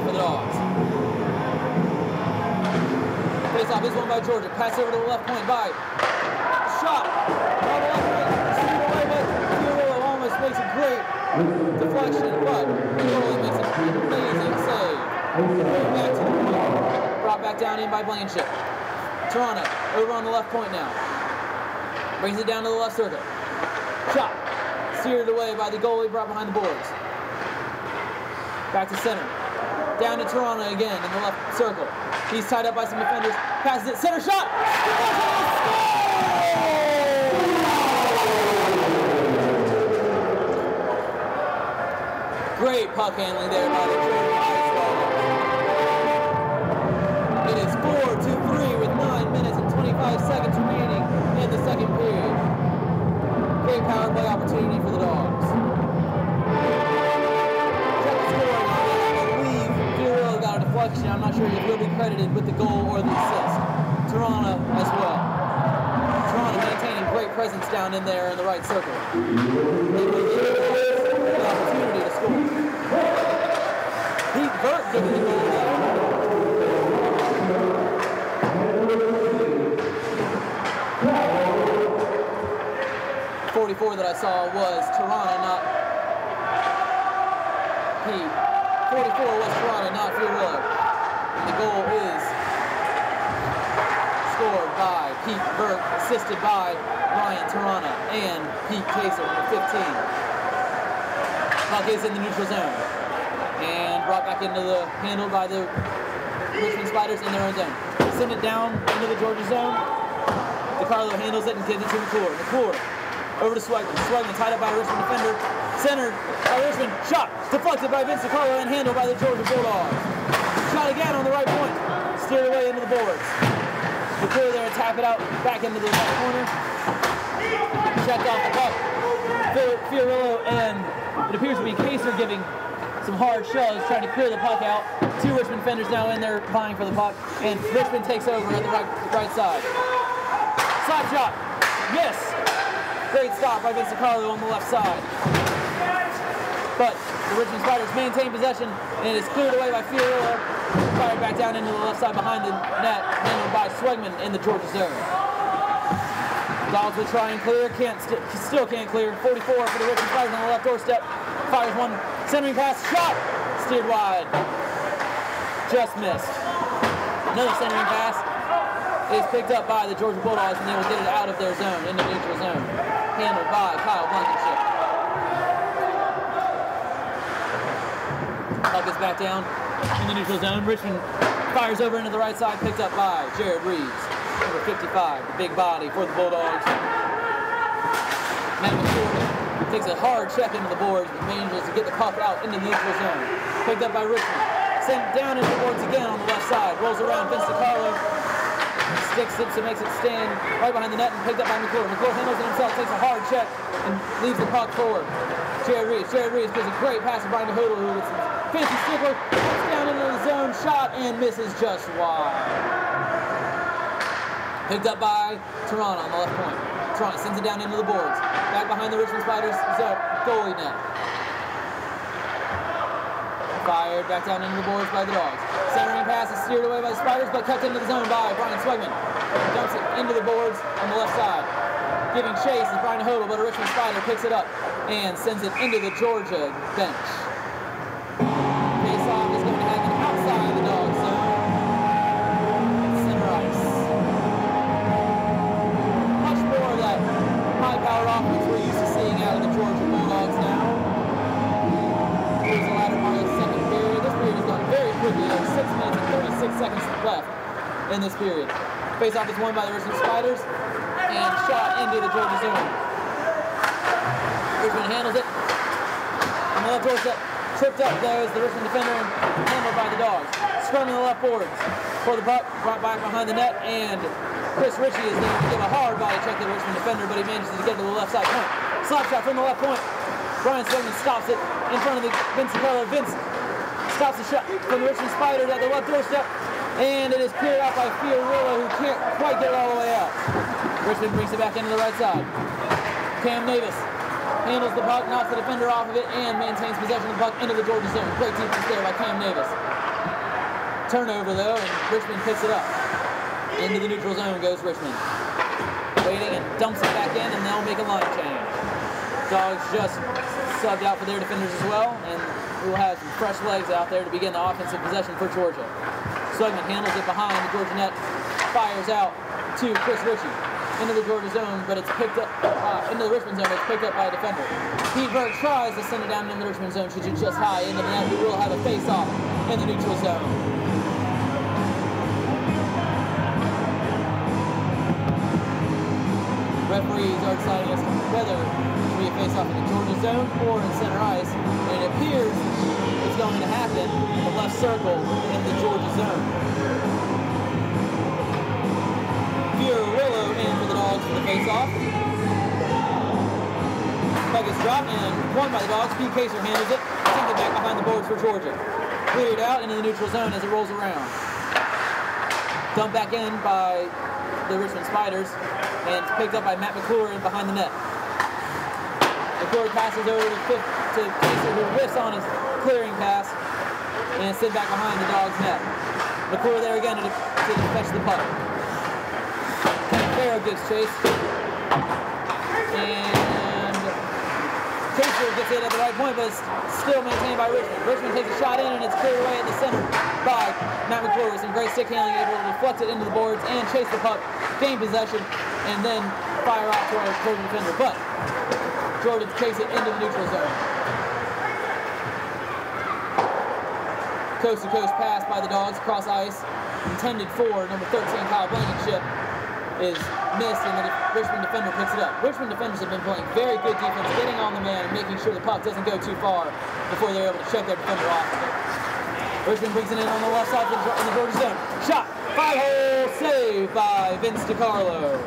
for the Dogs. Face-off is won by Georgia. Pass over to the left point by shot. On the left point. Steered away, but Fiorillo almost makes a great deflection, but Fiorillo makes an amazing save. Going back to the point. Brought back down in by Blanchett. Toronto over on the left point now. Brings it down to the left circle. Shot. Steered away by the goalie, brought behind the boards. Back to center. Down to Toronto again in the left circle. He's tied up by some defenders. Passes it. Center shot. Great puck handling there by the Georgia Ice Dogs. It is 4-3 with 9 minutes and 25 seconds remaining in the second period. Great power play opportunity for the Dogs. Check the scoring on it. I believe Fiorillo got a deflection. I'm not sure if he'll be credited with the goal or the assist. Toronto as well. Toronto maintaining great presence down in there in the right circle. They will give the opportunity to score. Pete Burt giving the goal there. 44 that I saw was Toronto, not Pete. 44 was Toronto, not Fiorillo. And the goal is scored by Pete Burke, assisted by Ryan Toronto and Pete Kaser, number 15. Puck is in the neutral zone. And brought back into the, handled by the Richmond Spiders in their own zone. Send it down into the Georgia zone. DiCarlo handles it and gives it to McClure. McClure over to Swagman. Swagman tied up by a Richmond defender. Centered by Richmond. Shot. Deflected by Vince DiCarlo and handled by the Georgia Bulldogs. Shot again on the right point. Steered away into the boards. McClure there and tap it out back into the left corner. Checked off the puck. Fiorillo and it appears to be Kaser giving some hard shoves, trying to clear the puck out. Two Richmond defenders now in there vying for the puck, and Richmond takes over at the right side. Slap shot. Yes. Great stop by Vince DiCarlo on the left side. But the Richmond Spiders maintain possession, and it is cleared away by Fiorillo. Fired back down into the left side behind the net, handled by Swegman in the Georgia zone. Dawgs will try and clear, still can't clear. 44 for the Richmond Spiders on the left doorstep. Fires one centering pass, shot, steered wide. Just missed. Another centering pass is picked up by the Georgia Bulldogs, and they will get it out of their zone, into the neutral zone. Handled by Kyle Blankenship. Puck is back down in the neutral zone. Richmond fires over into the right side, picked up by Jared Reeves, number 55, the big body for the Bulldogs. Matt McClure takes a hard check into the boards, but manages to get the puck out into the neutral zone. Picked up by Richmond. Sent down into the boards again on the left side. Rolls around Vince DiCarlo. Sticks it, so makes it stand right behind the net and picked up by McClure. McClure handles it himself, takes a hard check, and leaves the puck forward. Jared Reeves gives a great pass to Brian Hodel, who gets a fancy stickler, gets down into the zone, shot, and misses just wide. Picked up by Toronto on the left point. Toronto sends it down into the boards. Back behind the Richmond Spiders goalie net. Fired back down into the boards by the Dogs. Centering pass is steered away by the Spiders, but kept into the zone by Brian Swegman. Dumps it into the boards on the left side. Giving chase is Brian Hodel, but a Richmond Spider picks it up and sends it into the Georgia bench. Face-off is going to happen outside the Dogs zone. Center ice. Much more of that high-power offense we're used to seeing out of the Georgia Bulldogs now. Here's the latter part of the second period. This period has gone very quickly. There's 6 minutes and 36 seconds left in this period. Face-off is won by the Richmond Spiders and shot into the Georgia zone. Richmond handles it. On the left doorstep, tripped up goes the Richmond defender and handled by the Dogs. Scrum in the left boards for the puck, brought back behind the net, and Chris Ritchie is there to give a hard body check to the Richmond defender, but he manages to get to the left side point. Slap shot from the left point. Brian Swegman stops it in front of the Vince DiCarlo. Vince stops the shot from the Richmond Spiders at the left doorstep, and it is cleared out by Fiorillo, who can't quite get it all the way out. Richmond brings it back into the right side. Cam Davis handles the puck, knocks the defender off of it, and maintains possession of the puck into the Georgia zone. Great defense there by Cam Davis. Turnover though, and Richmond picks it up. Into the neutral zone goes Richmond. Waiting and dumps it back in, and they'll make a line change. Dawgs just subbed out for their defenders as well, and we will have some fresh legs out there to begin the offensive possession for Georgia. Sugman handles it behind the Georgia net, fires out to Chris Ritchie. Into the Georgia zone, but it's picked up, into the Richmond zone, but it's picked up by a defender. Heatberg tries to send it down into the Richmond zone, shoots it just high into the net. We will have a face-off in the neutral zone. Referees are deciding as to whether it should be a face-off in the Georgia zone or in center ice, and it appears it's going to happen in the left circle in the Georgia zone. Willow in for the Dawgs for the face-off. Puck is dropped and won by the Dawgs. Pete Kaser handles it, sends it back behind the boards for Georgia. Cleared out into the neutral zone as it rolls around. Dumped back in by the Richmond Spiders, and it's picked up by Matt McClure in behind the net. McClure passes over to Kaser, who whiffs on his clearing pass, and it's sent back behind the Dawgs net. McClure there again to fetch the puck. Farrow gives chase, and Kaser gets it at the right point, but it's still maintained by Richmond. Richmond takes a shot in, and it's cleared away in the center by Matt McClure with some great stick handling, able to deflect it into the boards and chase the puck, gain possession, and then fire out to our Georgia defender. But Jordan takes it into the neutral zone. Coast-to-coast pass by the Dawgs across ice, intended for number 13 Kyle Blankenship, is missed, and the Richmond defender picks it up. Richmond defenders have been playing very good defense, getting on the man and making sure the puck doesn't go too far before they're able to check their defender off of it. Richmond brings it in on the left side in the Georgia zone. Shot! 5-hole save by Vince DiCarlo.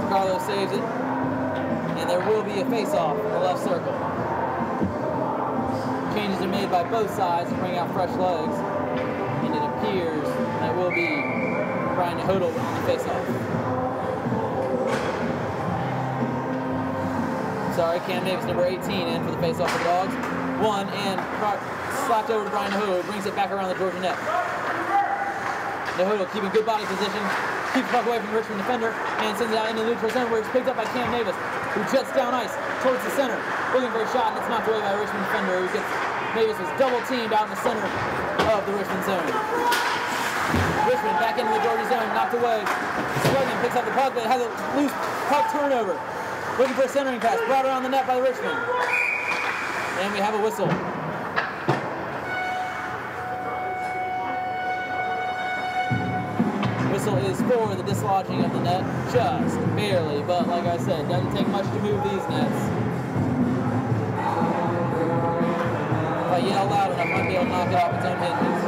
DiCarlo saves it, and there will be a face-off in the left circle. Changes are made by both sides to bring out fresh legs. And it appears that will be Brian Hodel in the face-off. Sorry, Cam Davis, number 18, in for the face-off for the Dawgs. One, and slapped over to Brian Hodel, who brings it back around the Georgia net. Hodel keeping good body position, keeps the puck away from the Richmond defender, and sends it out into the neutral zone, where it's picked up by Cam Davis, who jets down ice towards the center, looking for a shot, and it's knocked away by a Richmond defender, who gets Davis was double-teamed out in the center of the Richmond zone. Richmond back into the Georgia zone, knocked away. Slugman picks up the puck, but has a loose puck turnover. Looking for a centering pass, brought around the net by Richmond. And we have a whistle. Whistle is for the dislodging of the net, just barely, but like I said, doesn't take much to move these nets. If I yell loud enough, I might be able to knock it off its own hinges.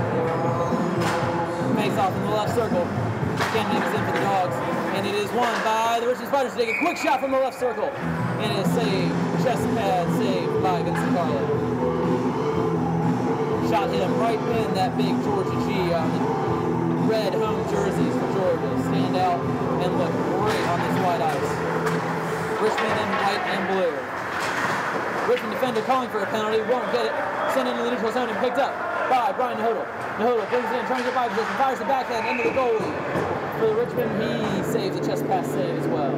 Face off in the left circle. Cam Davis in for the Dawgs, and it is won by the Richmond Spiders to take a quick shot from the left circle, and it is saved, chest pad saved by Vince DiCarlo. Shot hit him right in that big Georgia G on the red home jerseys for Georgia. Stand out and look great on this white ice. Richmond in white and blue. Richmond defender calling for a penalty, won't get it. Sent into the neutral zone and picked up by Brian Hodel. Hodel brings it in, trying to get by position, fires the backhand into the goalie. For the Richmond, he saves a chest pass save as well.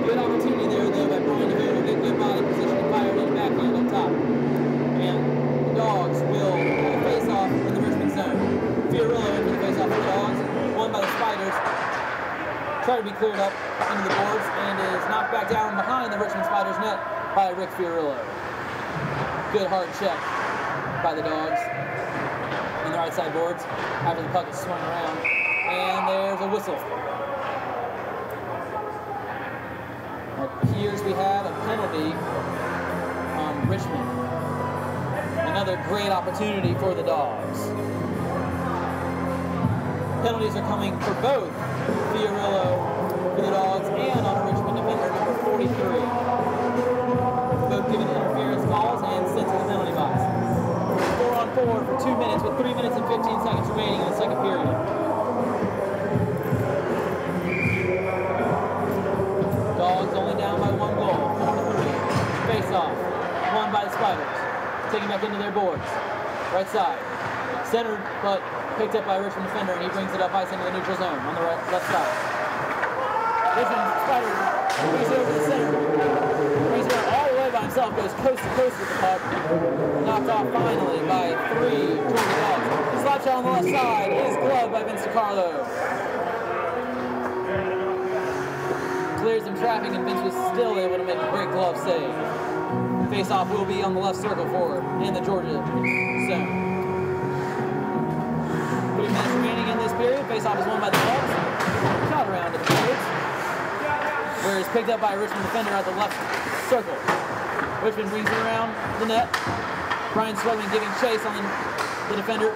Good opportunity there, though, by Brian Hodel. Get good body position and fire it in backhand up top. And the Dawgs will face off in the Richmond zone. Fiorillo in for the face off for the Dawgs, won by the Spiders. Try to be cleared up into the boards and is knocked back down behind the Richmond Spiders net by Rick Fiorillo. Good hard check by the Dawgs in the right side boards after the puck is swung around. And there's a whistle. It appears we have a penalty on Richmond. Another great opportunity for the Dawgs. Penalties are coming for both Fiorillo for the Dawgs and on a Richmond defender, number 43. Both given interference calls and sent to the penalty box. 4-on-4 for 2 minutes with 3 minutes and 15 seconds remaining in the second period. Dawgs only down by 1 goal, 4-3. off. Won by the Spiders. Taking back into their boards. Right side. Centered, but picked up by Richmond defender, and he brings it up ice into the neutral zone on the left side. Richmond Spiders brings it over to the center. Brings it all the way by himself, goes coast to coast with the puck. Knocked off finally by 3 Georgia Dawgs. The slap shot on the left side is gloved by Vince DiCarlo. Clears some traffic, and Vince was still able to make a great glove save. Face-off will be on the left circle for in the Georgia zone. 3 minutes remaining in this period. Face-off is won by the Dawgs. Shot around to the boards, where it's picked up by a Richmond defender at the left circle. Richmond brings it around the net. Brian Swedman giving chase on the defender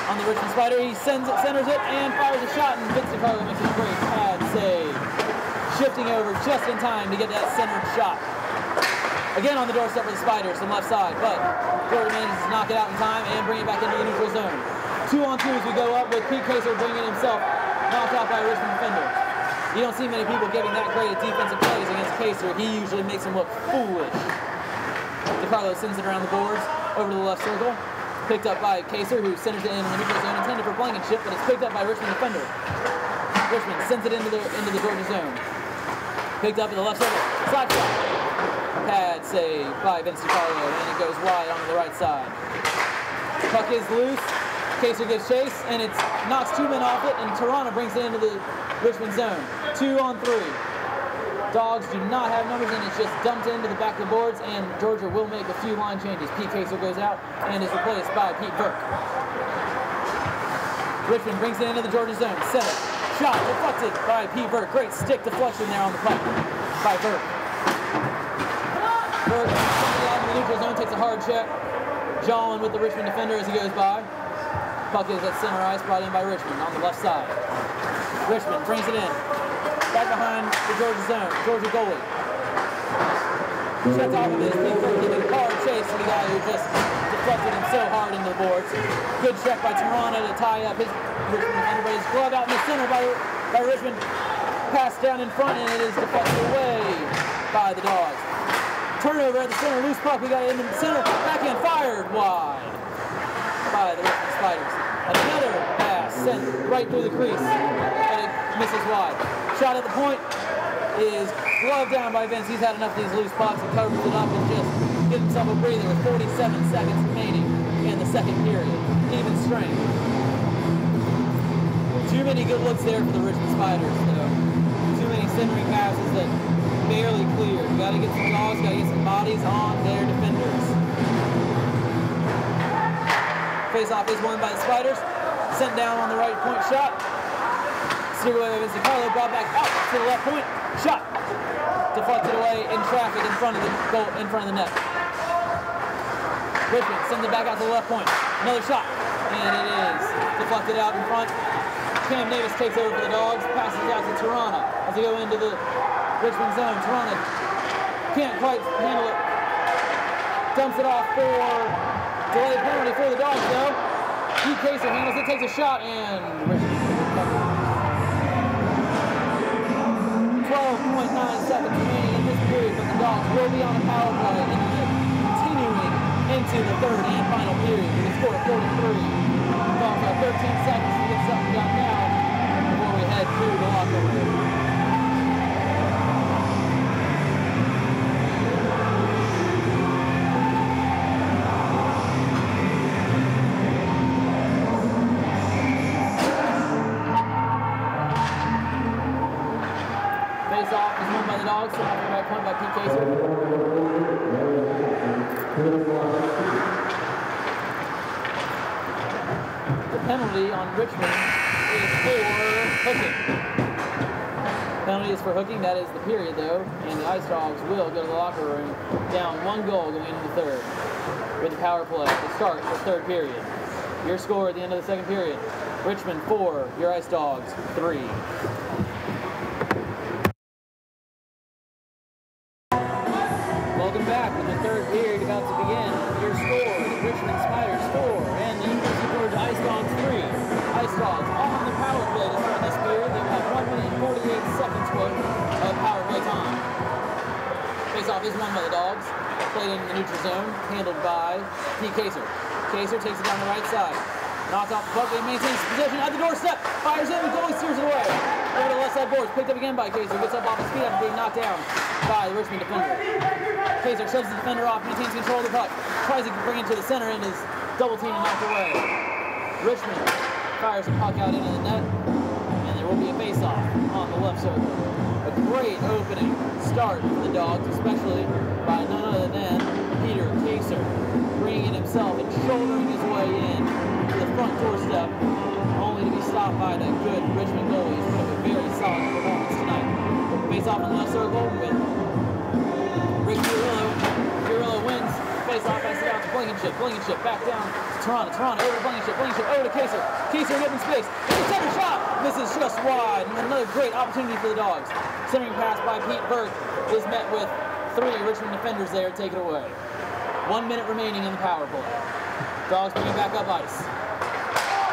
on the Richmond Spider. He centers it and fires a shot, and Vince DiCarlo makes a great pad save. Shifting over just in time to get that centered shot. Again on the doorstep for the Spiders from left side, but Georgia manages to knock it out in time and bring it back into the neutral zone. 2-on-2 as we go up with Pete Kaser bringing himself knocked out by a Richmond defender. You don't see many people giving that great at defensive plays against Kaser. He usually makes him look foolish. DiCarlo sends it around the boards over to the left circle. Picked up by Kaser, who centers it in the neutral zone, intended for blankenship, but it's picked up by Richmond defender. Richmond sends it into the Georgia zone. Picked up in the left circle. Slap shot. Pad save by Vince DiCarlo, and it goes wide onto the right side. Puck is loose. Kaser gives chase, and it knocks 2 men off it, and Toronto brings it into the Richmond zone. 2-on-3. Dawgs do not have numbers, and it's just dumped into the back of the boards, and Georgia will make a few line changes. Pete Kaser goes out and is replaced by Pete Burke. Richmond brings it into the Georgia zone. Center. Shot deflected by Pete Burke. Great stick deflection there on the puck by Burke. Burke coming out in the neutral zone, takes a hard check. Jawing with the Richmond defender as he goes by. Puck is at center ice, brought in by Richmond on the left side. Richmond brings it in. Back behind the Georgia zone. Georgia goalie. Shuts off of his Pete Burke, giving a hard chase to the guy who just deflected him so hard into the boards. Good check by Toronto to tie up his Richmond defender, but his glove out in the center by Richmond. Pass down in front, and it is deflected away by the Dawgs. Turnover at the center, loose puck. We got it in the center. Backhand fired wide by the Richmond Spiders. Another pass sent right through the crease, but it misses wide. Shot at the point is gloved down by Vince. He's had enough of these loose pucks and covers it up and just gives himself a breather with 47 seconds remaining in the second period. Even strength. Too many good looks there for the Richmond Spiders, though. Too many centering passes that barely cleared. You gotta get some Dawgs, gotta get some bodies on their defenders. Face-off is won by the Spiders. Sent down on the right point shot. Steered away by Vince DiCarlo, brought back out to the left point. Shot. Deflected away in traffic in front of the goal, in front of the net. Richmond sends it back out to the left point. Another shot. And it is deflected out in front. Cam Davis takes over for the Dawgs, passes out to Toronto as they go into the Richmond zone. Toronto can't quite handle it. Dumps it off for delayed penalty for the Dawgs, though. Pete Kaser handles it, takes a shot, and Richmond 12.9 seconds remaining in this period, but the Dawgs will be on a power play continuing into the third and final period with a score of 43. Dawgs have 13 seconds to get something done now before we head to the locker room. Face-off is won by the Dawgs, sent off the right point by Pete Kaser. The penalty on Richmond is for hooking. Penalty is for hooking, that is the period though, and the Ice Dogs will go to the locker room down 1 goal going into the third with the power play to start the third period. Your score at the end of the second period, Richmond 4, your Ice Dogs 3. Welcome back with the third period about to begin. Your score, the Richmond Spiders 4 and the University of Georgia Ice Dogs 3. Ice Dogs on the power play to start this period. They will have 1 minute and 48 seconds worth of power play time. Face-off is won by the Dawgs. played in the neutral zone, handled by P. Kaser. Kaser takes it down the right side. Knocked off the puck, and maintains possession at the doorstep. Fires in, the goalie steers it away. Over to the left side boards, picked up again by Kaser. Gets up off his feet after being knocked down by the Richmond defender. Kaser shoves the defender off, maintains control of the puck. Tries to bring it to the center and is double teamed and knocked away. Richmond fires the puck out into the net, and there will be a face-off on the left circle. A great opening start for the Dawgs, especially by none other than Peter Kaser, bringing it himself and shouldering his way in to the front doorstep, only to be stopped by that good Richmond goalie. He's put up a very solid performance tonight. Face-off in the left circle with Rick Fiorillo. Fiorillo wins. Face-off passes it out to Blankenship. Blankenship back down to Toronto. Toronto over to Blankenship. Blankenship over to Kaser. Kaser in open space. The center shot misses just wide. And another great opportunity for the Dawgs. Centering pass by Pete Burke is met with 3 Richmond defenders there. Take it away. 1 minute remaining in the power play. Dawgs bring it back up ice.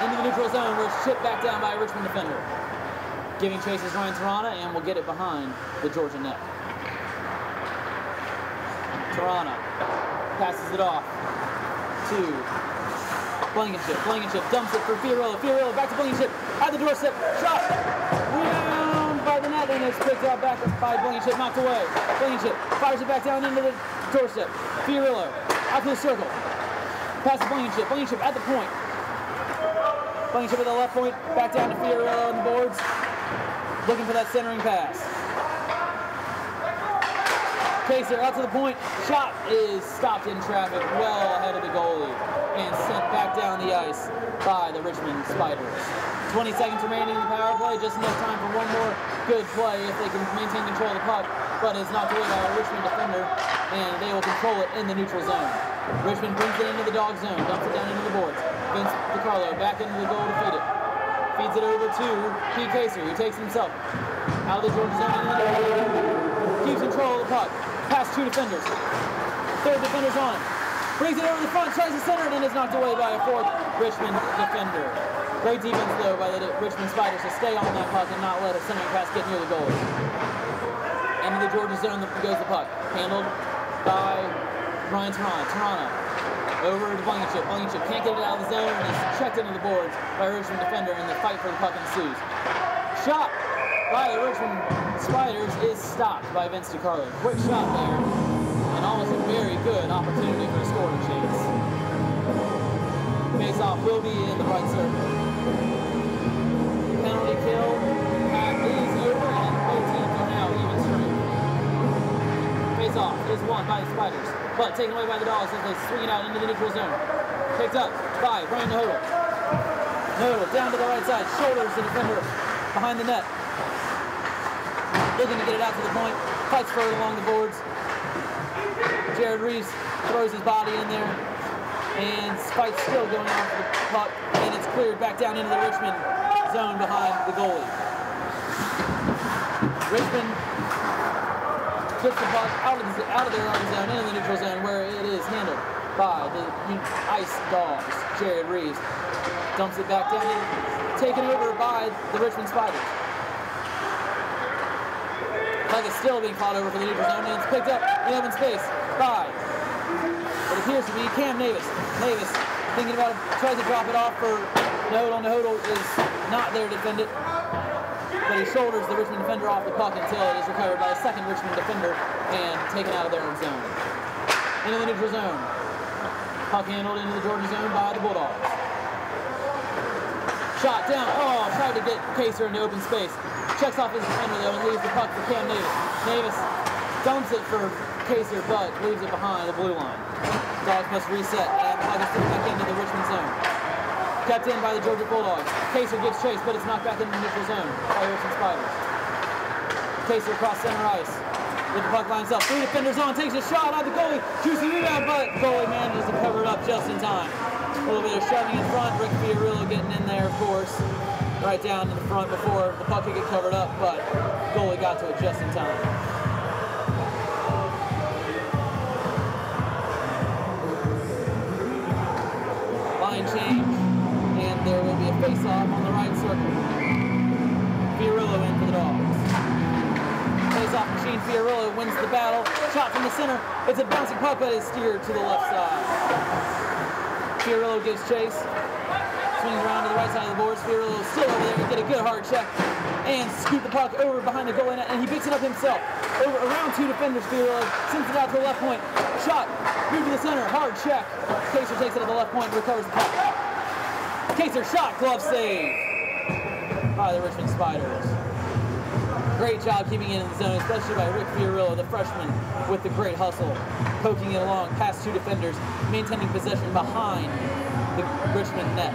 Into the neutral zone where it's chipped back down by a Richmond defender. Giving chase is Ryan Toronto, and will get it behind the Georgia net. Toronto passes it off to Blankenship. Blankenship dumps it for Fiorillo. Fiorillo back to Blankenship at the doorstep. Shot! Rebound by the net, and it's picked out back by Blankenship, knocked away. Blankenship fires it back down into the doorstep. Fiorillo out to the circle. Pass to Blankenship. Blankenship at the point. Blankenship at the left point. Back down to Fiorillo on the boards. Looking for that centering pass. Kaser out to the point. Shot is stopped in traffic well ahead of the goalie and sent back down the ice by the Richmond Spiders. 20 seconds remaining in the power play. Just enough time for one more good play if they can maintain control of the puck, but it's knocked away by a Richmond defender, and they will control it in the neutral zone. Richmond brings it into the Dawg zone, dumps it down into the boards. Vince DiCarlo back into the goal to feed it. Feeds it over to Pete Kaser, who takes it himself out of the Georgia zone into the net. Keeps control of the puck. Past 2 defenders. 3rd defender's on him. Brings it over the front, tries to center it, and is knocked away by a 4th Richmond defender. Great defense, though, by the Richmond Spiders to stay on that puck and not let a centering pass get near the goal. Into the Georgia zone goes the puck. Handled by Ryan Toronto. Toronto over to Blankenship. Blankenship can't get it out of the zone and is checked into the boards by a Richmond defender, and the fight for the puck ensues. Shot by the Richmond Spiders is stopped by Vince DiCarlo. Quick shot there, and almost a very good opportunity for a scoring chance. Face-off will be in the right circle. Penalty kill. Half is over, and both teams are now even strength. Face-off is won by the Spiders, but taken away by the Dawgs as they swing it out into the neutral zone. Picked up by Brian Nahodel. Nahodel down to the right side, shoulders the defender behind the net. Looking to get it out to the point, fights for it along the boards. Jared Reeves throws his body in there, and fight's still going on for the puck, and it's cleared back down into the Richmond zone behind the goalie. Richmond gets the puck out of their own zone, into the neutral zone, where it is handled by the Ice Dogs. Jared Reeves dumps it back down, taken over by the Richmond Spiders. Puck is still being fought over for the neutral zone, and it's picked up in open space by what appears to be Cam Navis. Navis thinking about it, tries to drop it off for Nahodel. Nahodel is not there to defend it, but he shoulders the Richmond defender off the puck until it is recovered by a 2nd Richmond defender and taken out of their own zone. Into the neutral zone. Puck handled into the Georgia zone by the Bulldogs. Shot down. Oh, tried to get Kaser into open space. Checks off his defender, though, and leaves the puck for Cam Navis. Navis dumps it for Kaser, but leaves it behind the blue line. Dogs must reset, and the puck is put back into the Richmond zone. Kept in by the Georgia Bulldogs. Kaser gives chase, but it's knocked back into the neutral zone by the Richmond Spiders. Kaser across center ice. With the puck line himself. 3 defenders on, takes a shot at the goalie. Shoots the rebound, but goalie manages to cover it up just in time. A little bit of shoving in front. Rick Fiorillo getting in there, of course. Right down to the front before the puck could get covered up, but goalie got to it just in time. Line change, and there will be a face-off on the right circle. Fiorillo in for the Dawgs. Face-off machine Fiorillo wins the battle. Shot from the center. It's a bouncing puck, but it's steered to the left side. Fiorillo gives chase. Swings around to the right side of the boards. Fiorillo still over there. Get a good hard check and scoot the puck over behind the goalie net, and he picks it up himself. Around 2 defenders, Fiorillo sends it out to the left point. Shot, move to the center, hard check. Kaser takes it to the left point and recovers the puck. Kaser shot, glove save by the Richmond Spiders. Great job keeping it in the zone, especially by Rick Fiorillo, the freshman, with the great hustle, poking it along past 2 defenders, maintaining possession behind the Richmond net.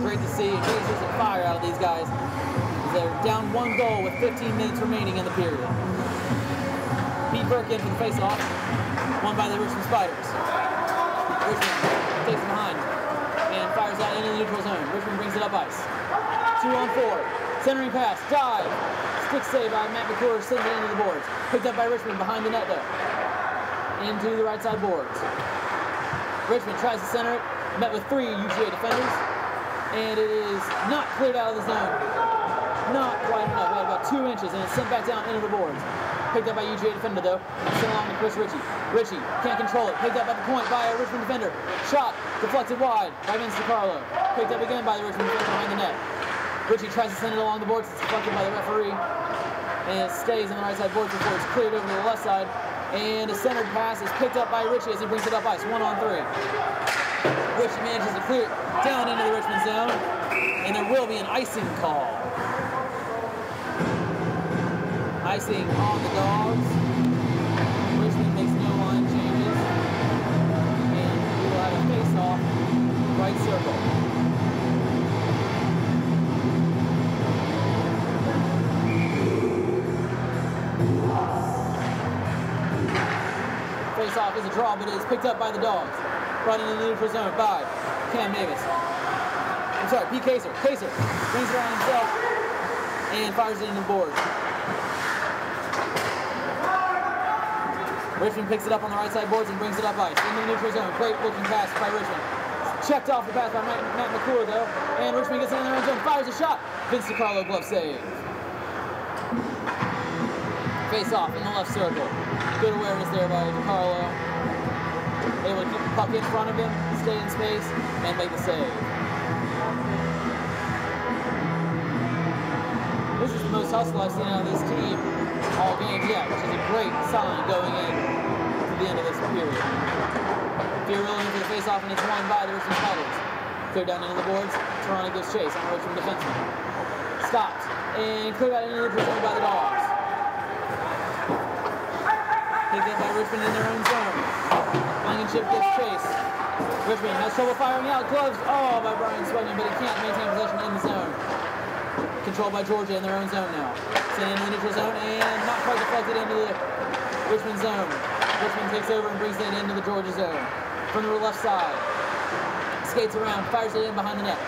Great to see. There's some fire out of these guys. They're down 1 goal with 15 minutes remaining in the period. Pete Burke in for the face-off, won by the Richmond Spiders. Richmond takes it behind and fires out into the neutral zone. Richmond brings it up ice. 2-on-4. Centering pass, dive. Stick save by Matt McClure, sends it into the boards. Picked up by Richmond behind the net though. Into the right side boards. Richmond tries to center it, met with 3 UGA defenders, and it is not cleared out of the zone. Not quite enough, about 2 inches, and it's sent back down into the boards. Picked up by UGA defender though, sent along to Chris Ritchie. Ritchie can't control it, picked up at the point by a Richmond defender. Shot, deflected wide by Vince DiCarlo. Picked up again by the Richmond defender behind the net. Ritchie tries to send it along the boards, it's deflected by the referee, and it stays on the right side boards before it's cleared over to the left side. And a centered pass is picked up by Ritchie as he brings it up ice, 1-on-3. Ritchie manages to clear it down into the Richmond zone, and there will be an icing call. Icing on the Dawgs. Richmond makes no line changes, and we will have a face-off, right circle. Face-off is a draw, but it is picked up by the Dawgs. Brought into the neutral zone by Cam Davis. I'm sorry, Pete Kaser. Kaser brings it around himself and fires it into the board. Richmond picks it up on the right side boards and brings it up ice. Into the neutral zone. Great looking pass by Richmond. Checked off the pass by Matt McClure though. And Richmond gets in their own zone. Fires a shot. Vince DiCarlo glove save. Face off in the left circle. Good awareness there by DiCarlo. Able to keep the puck in front of him, stay in space, and make the save. This is the most hustle I've seen out of this team all game yet, which is a great sign going in to the end of this period. Fiorillo into the face-off, and it's won by the Richmond Spiders. Cleared down into the boards. Toronto gives chase on the Richmond defenseman. Stopped and cleared out into the zone by the Dawgs. Picked up by Richmond in their own zone. Blankenship gets chase. Richmond has trouble firing out. Gloves, by Brian Swedman, but he can't maintain possession in the zone. Controlled by Georgia in their own zone now. Sent into the neutral zone and not quite deflected into the Richmond zone. Richmond takes over and brings it into the Georgia zone. From the left side. Skates around, fires it in behind the net.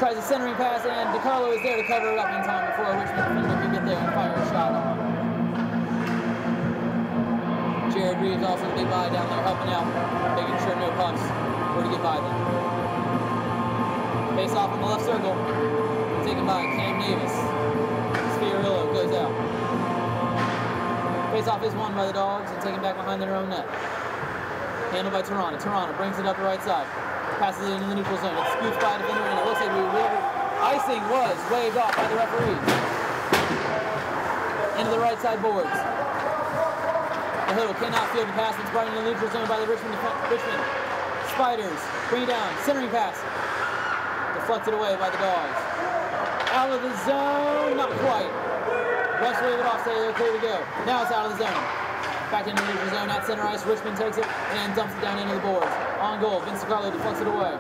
Tries a centering pass, and DiCarlo is there to cover it up in time before a Richmond defender can get there and fire a shot on. Jared Reeves also the big guy down there helping out, making sure no pucks were to get by them. Face off in the left circle. Taken by Cam Davis. Fiorillo goes out. Face-off is won by the Dawgs and taken back behind their own net. Handled by Toronto. Toronto brings it up the right side. Passes it into the neutral zone. It's scooped by a defender, and it looks like icing was waved off by the referee. Into the right side boards. The Hoodle cannot field the pass. It's brought into the neutral zone by the Richmond Spiders. Bring it down. Centering pass. Deflected away by the Dawgs. Out of the zone, not quite. Refs wave it off, say they're clear to go. Now it's out of the zone. Back into the neutral zone at center ice. Richmond takes it and dumps it down into the boards. On goal, Vince DiCarlo deflects it away.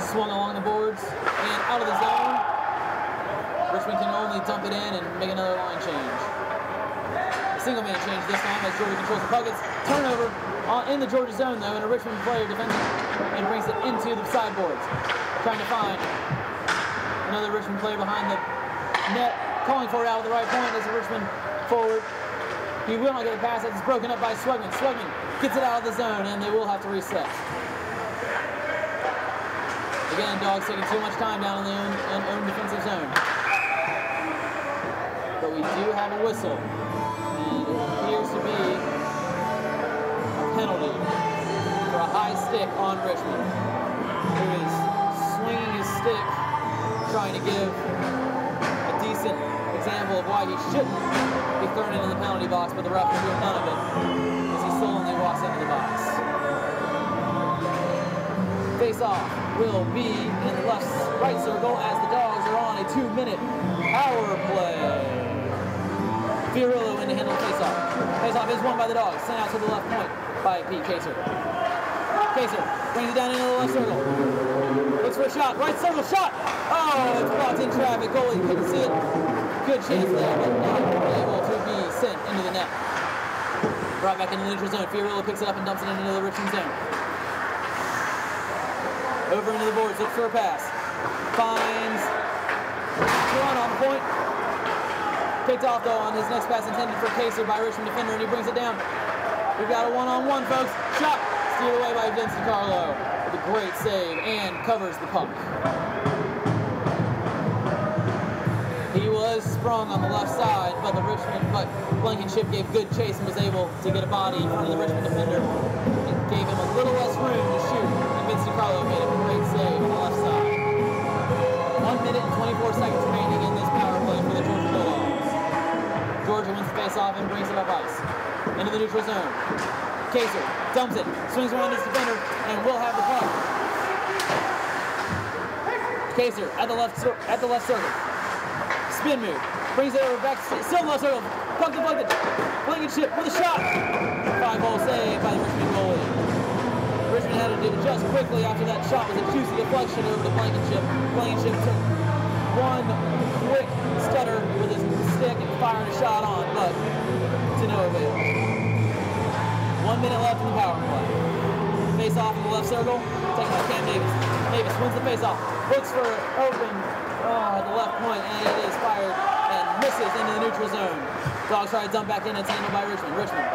Swung along the boards and out of the zone. Richmond can only dump it in and make another line change. A single man change this time as Georgia controls the puck. It's turnover in the Georgia zone though, and a Richmond player defends it and brings it into the sideboards. Trying to find another Richmond player behind the net, calling for it out of the right point as a Richmond forward. He will not get a pass as it's broken up by Swedman. Swedman gets it out of the zone, and they will have to reset. Again, Dawgs taking too much time down in the own defensive zone. we do have a whistle. And it appears to be a penalty for a high stick on Richmond, who is swinging his stick, trying to give a decent example of why he shouldn't be thrown into the penalty box, but the ref will do none of it as he sullenly walks into the box. Face-off will be in the right circle as the Dogs are on a 2-minute power play. Fiorillo in to handle face-off. Face-off is won by the Dogs, sent out to the left point by Pete Kaser. Kaser brings it down into the left circle. Looks for a shot, right circle, shot! Oh, it's blocked in traffic, goalie couldn't see it. Good chance there, but not able to be sent into the net. Brought back into the neutral zone. Fiorillo picks it up and dumps it into the Richmond zone. Over into the boards, looks for a pass. Finds Toronto on the point. Picked off though on his next pass intended for Kaser by Richmond defender, and he brings it down. We've got a one-on-one, folks. Shot steered away by Vince DiCarlo with a great save and covers the puck. He was sprung on the left side, but Blankenship gave good chase and was able to get a body in front of the Richmond defender. It gave him a little less room to shoot, and Vince DiCarlo made a great save on the left side. 1 minute and 24 seconds remaining in this power play for the Georgia Bulldogs. Georgia wins the face-off and brings it up ice. Into the neutral zone. Kaser dumps it, swings around his defender, and will have the puck. Kaser at the left circle. Spin move, brings it over back, still in the left circle, puck deflected, Blankenship with a shot. 5-hole save by the Richmond goalie. Richmond had to adjust quickly after that shot was a juicy deflection over to Blankenship. Blankenship took one quick stutter with his stick and fired a shot on, but to no avail. 1 minute left in the power play. Face off in the left circle, taken by Cam Davis. Davis wins the face off, looks for open at the left point, and it is fired and misses into the neutral zone. Dogs try to dump back in, it's handled by Richmond. Richmond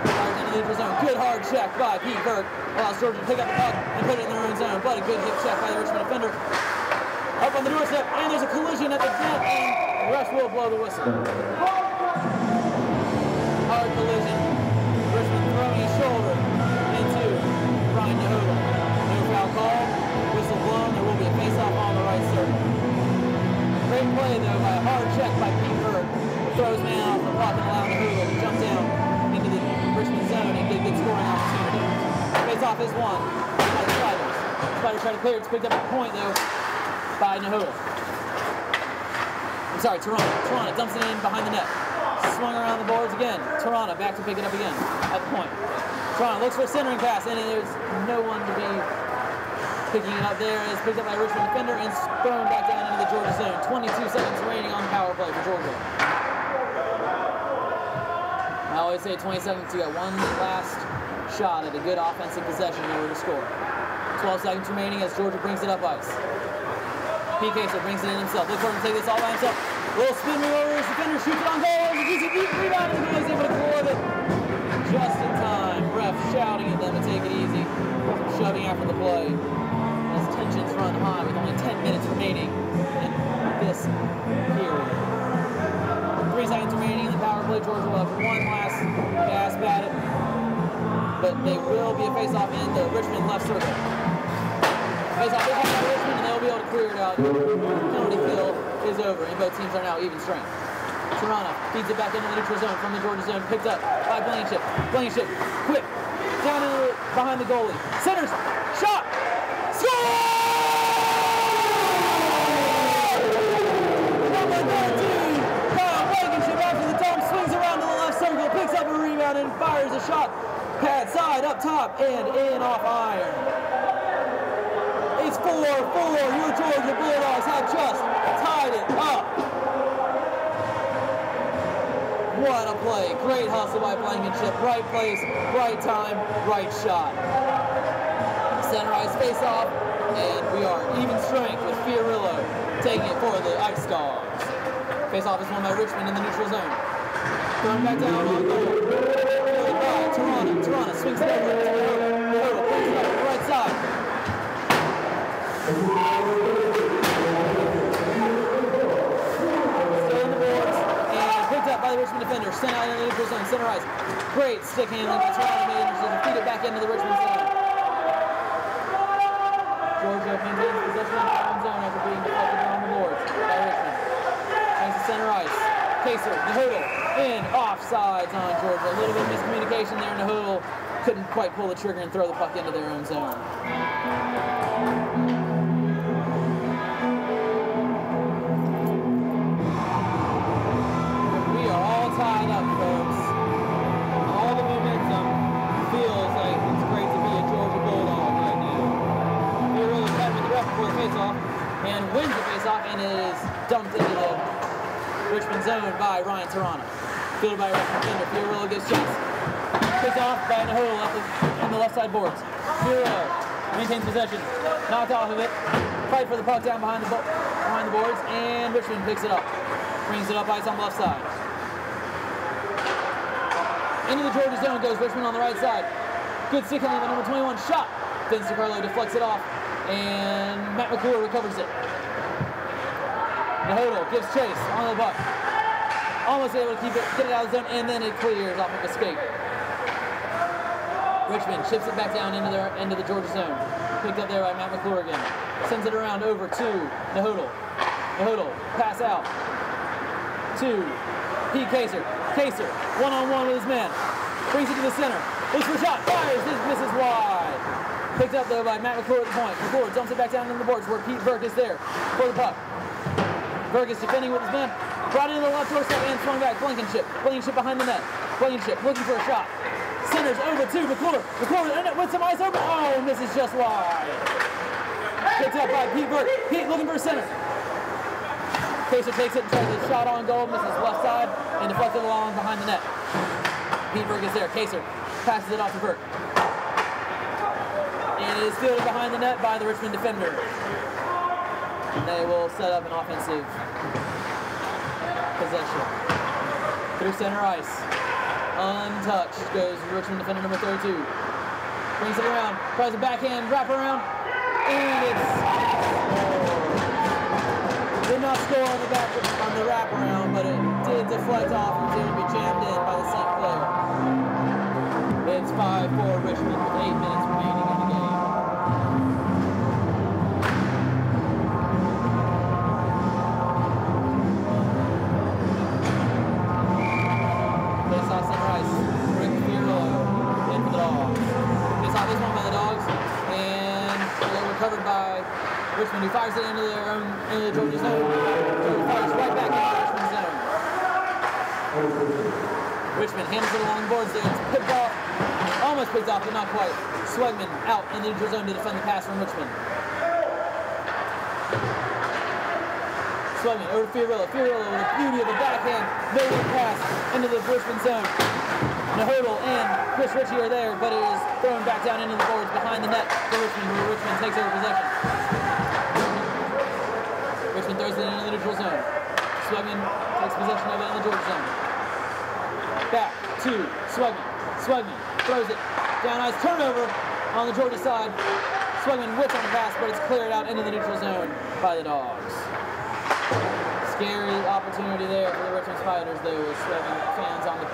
fires into the neutral zone. Good hard check by Pete Burke. Allows Georgia to pick up the puck and put it in their own zone, but a good hip check by the Richmond defender. Up on the doorstep, and there's a collision at the net, and the refs will blow the whistle. Hard collision. Richmond throwing his shoulder into Brian Nahoda. No foul call. Whistle blown. There will be a face-off on the right circle. Great play, though, by a hard check by Pete Bird. Throws man off the puck and allowing Nahoda to jump down into the Richmond zone and get a good scoring opportunity. Face-off is won by the Spiders. Spiders try to clear it. It's picked up a point, though, by Nahoda. I'm sorry, Toronto. Toronto dumps it in behind the net. Swung around the boards again. Toronto back to pick it up again at the point. Toronto looks for a centering pass, and there's no one to be picking it up there. It's picked up by a Richmond defender and thrown back down into the Georgia zone. 22 seconds remaining on the power play for Georgia. I always say 20 seconds to get one last shot at a good offensive possession in order to score. 12 seconds remaining as Georgia brings it up ice. Pete Kaser brings it in himself. Look for him to take this all by himself. Little spin move over his defender, shoots it on goal. There's a decent deep rebound, and he's able to glove it just in time. Ref shouting at them to take it easy. Shoving after the play as tensions run high with only 10 minutes remaining in this period. 3 seconds remaining in the power play. Georgia will have one last gasp at it, but they will be a face-off in the Richmond left circle. Face-off is on by Richmond, and they'll be able to clear it out. Penalty kill is over, and both teams are now even strength. Toronto feeds it back into the neutral zone from the Georgia zone, picked up by Blankenship. Blankenship, quick, down into behind the goalie. Centers, shot, score! Number 13, Kyle Blankenship after the dump, swings around to the left circle, picks up a rebound and fires a shot. Pad side, up top, and in off iron. It's 4-4. Your Georgia Bulldogs have just tied it up. What a play. Great hustle by Blankenship. Right place, right time, right shot. Center ice face off, and we are even strength with Fiorillo taking it for the Ice Dogs. Face off is won by Richmond in the neutral zone. Thrown back down on goal. Toronto swings it over. Nahoda brings it up to the right side. Still in the boards, and Richmond defender, sent out in the neutral zone, center ice. Great stick handling by Toronto, made to feed it back into the Richmond zone. Georgia maintains possession in their own zone after being deflected on the boards by Richmond. Thanks to center ice. Kaser, Nahoodle, in offsides on Georgia. A little bit of miscommunication there. Nahoodle couldn't quite pull the trigger and throw the puck into their own zone. We are all tied up, folks. All the momentum feels like it's great to be a Georgia Bulldog right now. Fiorillo cut with the ref before the face-off and wins the face-off, and it is dumped into the Richmond zone by Ryan Toronto. Fielded by Richmond defender. Fiorillo gives chase. Picked off by Nahoodle on the left side boards. Fiorillo maintains possession. Knocked off of it. Fight for the puck down behind the boards, and Richmond picks it up. Brings it up ice on the left side. Into the Georgia zone goes Richmond on the right side. Good stick handling by number 21. Shot. Vince DiCarlo deflects it off, and Matt McClure recovers it. Nahoodle gives chase on the puck. Almost able to get it out of the zone, and then it clears off of a skate. Richmond chips it back down into the Georgia zone. Picked up there by Matt McClure again. Sends it around over to Nahoodle. Nahoodle, pass out to Pete Kaser. Kaser, one-on-one with his man. Brings it to the center. Looks for a shot. Fires. This misses wide. Picked up though by Matt McClure at the point. McClure dumps it back down into the boards where Pete Burke is there for the puck. Burke is defending with his man. Brought into the left doorstep and swung back. Blankenship. Blankenship behind the net. Blankenship looking for a shot. Centers over to McClure. McClure with some ice open. Oh, misses just wide. Picked up by Pete Burke. Pete looking for a center. Kaser takes it and tries a shot on goal. Misses left side and deflected along behind the net. Pete Burke is there. Kaser passes it off to Burke. And it is fielded behind the net by the Richmond defender. And they will set up an offensive possession. Through center ice. Untouched goes Richmond defender number 32. Brings it around. Tries a backhand wrap around. And it's did not score on the wraparound, but it did deflect off and did be jammed in by the same player. It's 5-4 Richmond with 8 minutes remaining in the game. Face-off center ice. Rick Fiorillo in for the Dawgs. Face-off this one by the Dawgs, and they're recovered by Richmond, who fires it into the Georgia zone. Georgia fires right back into the Richmond zone. Richmond handles it along the boards there. It's picked off. Almost picked off, but not quite. Swegman out in the neutral zone to defend the pass from Richmond. Swegman over to Fiorillo. Fiorillo with the beauty of a backhand. No-look pass into the Richmond zone. Nahoodle and Chris Ritchie are there, but it is thrown back down into the boards behind the net for Richmond, where Richmond takes over possession. Richmond throws it into the neutral zone. Swegman takes possession of it in the Georgia zone. Back to Swegman. Swegman throws it down ice. Turnover on the Georgia side. Swegman whips on the pass, but it's cleared out into the neutral zone by the Dawgs. Scary opportunity there for the Richmond Spiders, though, with Swegman fans on the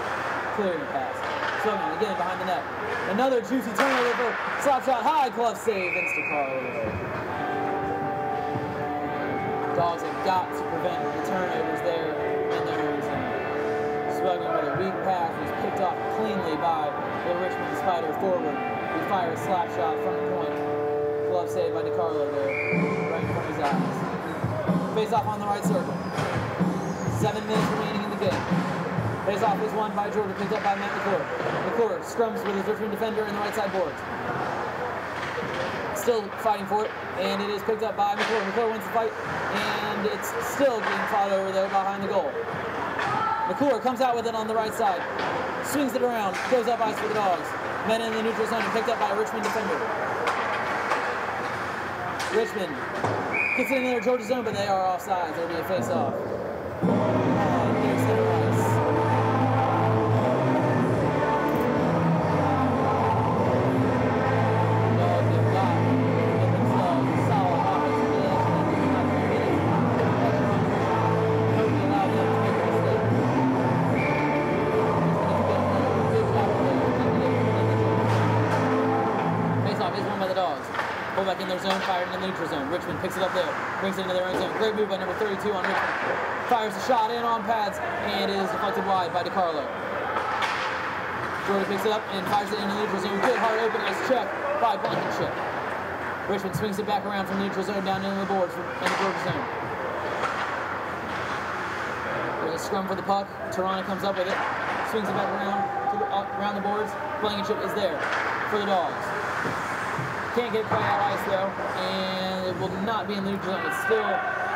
clearing pass. Swegman again behind the net. Another juicy turnover for slap shot, high glove save, Vince DiCarlo. Dawgs have got to prevent the turnovers there in their own zone. Swegman with a weak pass was picked off cleanly by the Richmond Spider forward, who fires a slap shot from the point. Glove save by DiCarlo there, right in front of his eyes. Face off on the right circle. 7 minutes remaining in the game. Face off is won by Georgia, picked up by Matt McClure. McClure scrums with his Richmond defender in the right side boards. Still fighting for it, and it is picked up by McClure. McClure wins the fight, and it's still being fought over there behind the goal. McClure comes out with it on the right side. Swings it around, goes up ice for the Dawgs. Men in the neutral zone, picked up by a Richmond defender. Richmond gets it in their Georgia zone, but they are offsides. It'll be a face-off. Near center ice. Dawgs have got themselves a solid offensive possession. Hopefully allow them to make a mistake. Fullback in their zone, fired in the neutral zone. Richmond picks it up there, brings it into their own zone. Great move by number 32 on Richmond. Fires a shot in on pads, and it is deflected wide by DiCarlo. Georgia picks it up and fires it into the neutral zone. Good hard open, nice check by Blankenship. Richmond swings it back around from the neutral zone down into the boards in the Georgia zone. There's a scrum for the puck. Tirana comes up with it, swings it back around the boards. Blankenship is there for the Dogs. Can't get it quite out ice though, and it will not be in the neutral zone. It's still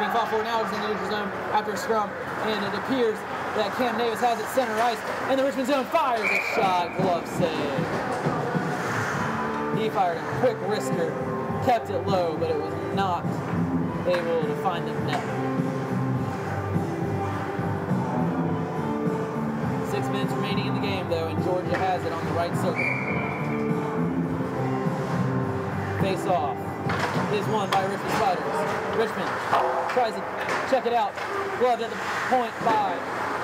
being fought for. Now it's in the neutral zone after a scrum, and it appears that Cam Davis has it center ice, and the Richmond zone fires a shot. Glove save. He fired a quick wrister, kept it low, but it was not able to find the net. 6 minutes remaining in the game though, and Georgia has it on the right circle. Face off is won by Richmond Spiders. Richmond tries to check it out. Gloved at the point by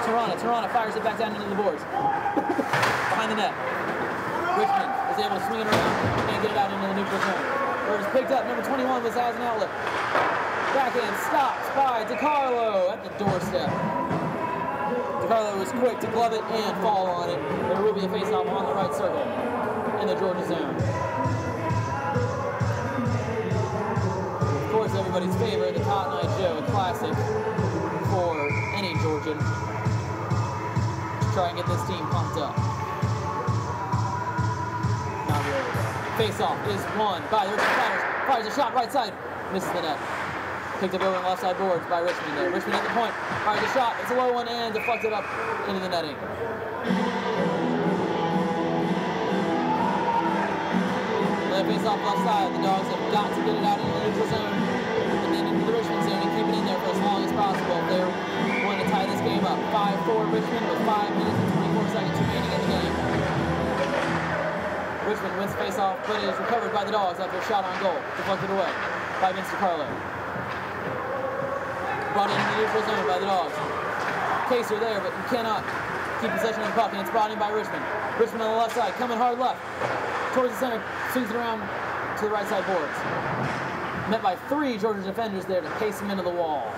Tirana. Tirana fires it back down into the boards. Behind the net. Richmond is able to swing it around and get it out into the neutral zone. Where it was picked up. Number 21 was as an outlet. Backhand stops by DiCarlo at the doorstep. DiCarlo was quick to glove it and fall on it. There will be a face-off on the right circle in the Georgia zone. Of course, everybody's favorite, the Cotton Eye Joe, a classic for any Georgian to try and get this team pumped up. Not really. Face-off is won by the Richmond Spiders. Fires a shot right side, misses the net. Picked up over on the left side boards by Richmond there. Richmond at the point, fires a shot. It's a low one and deflected up into the netting. Face off left side. The Dogs have got to get it out into the neutral zone and then into the Richmond zone and keep it in there for as long as possible if they're going to tie this game up. 5-4 Richmond with 5 minutes and 24 seconds remaining in the game. Richmond wins the face off, but it is recovered by the Dogs after a shot on goal, deflected away by Vince DiCarlo. Brought into the neutral zone by the Dogs. Kaser there, but you cannot keep possession of the puck, and it's brought in by Richmond. Richmond on the left side, coming hard left towards the center, swings it around to the right side boards. Met by 3 Georgia defenders there to pace him into the wall.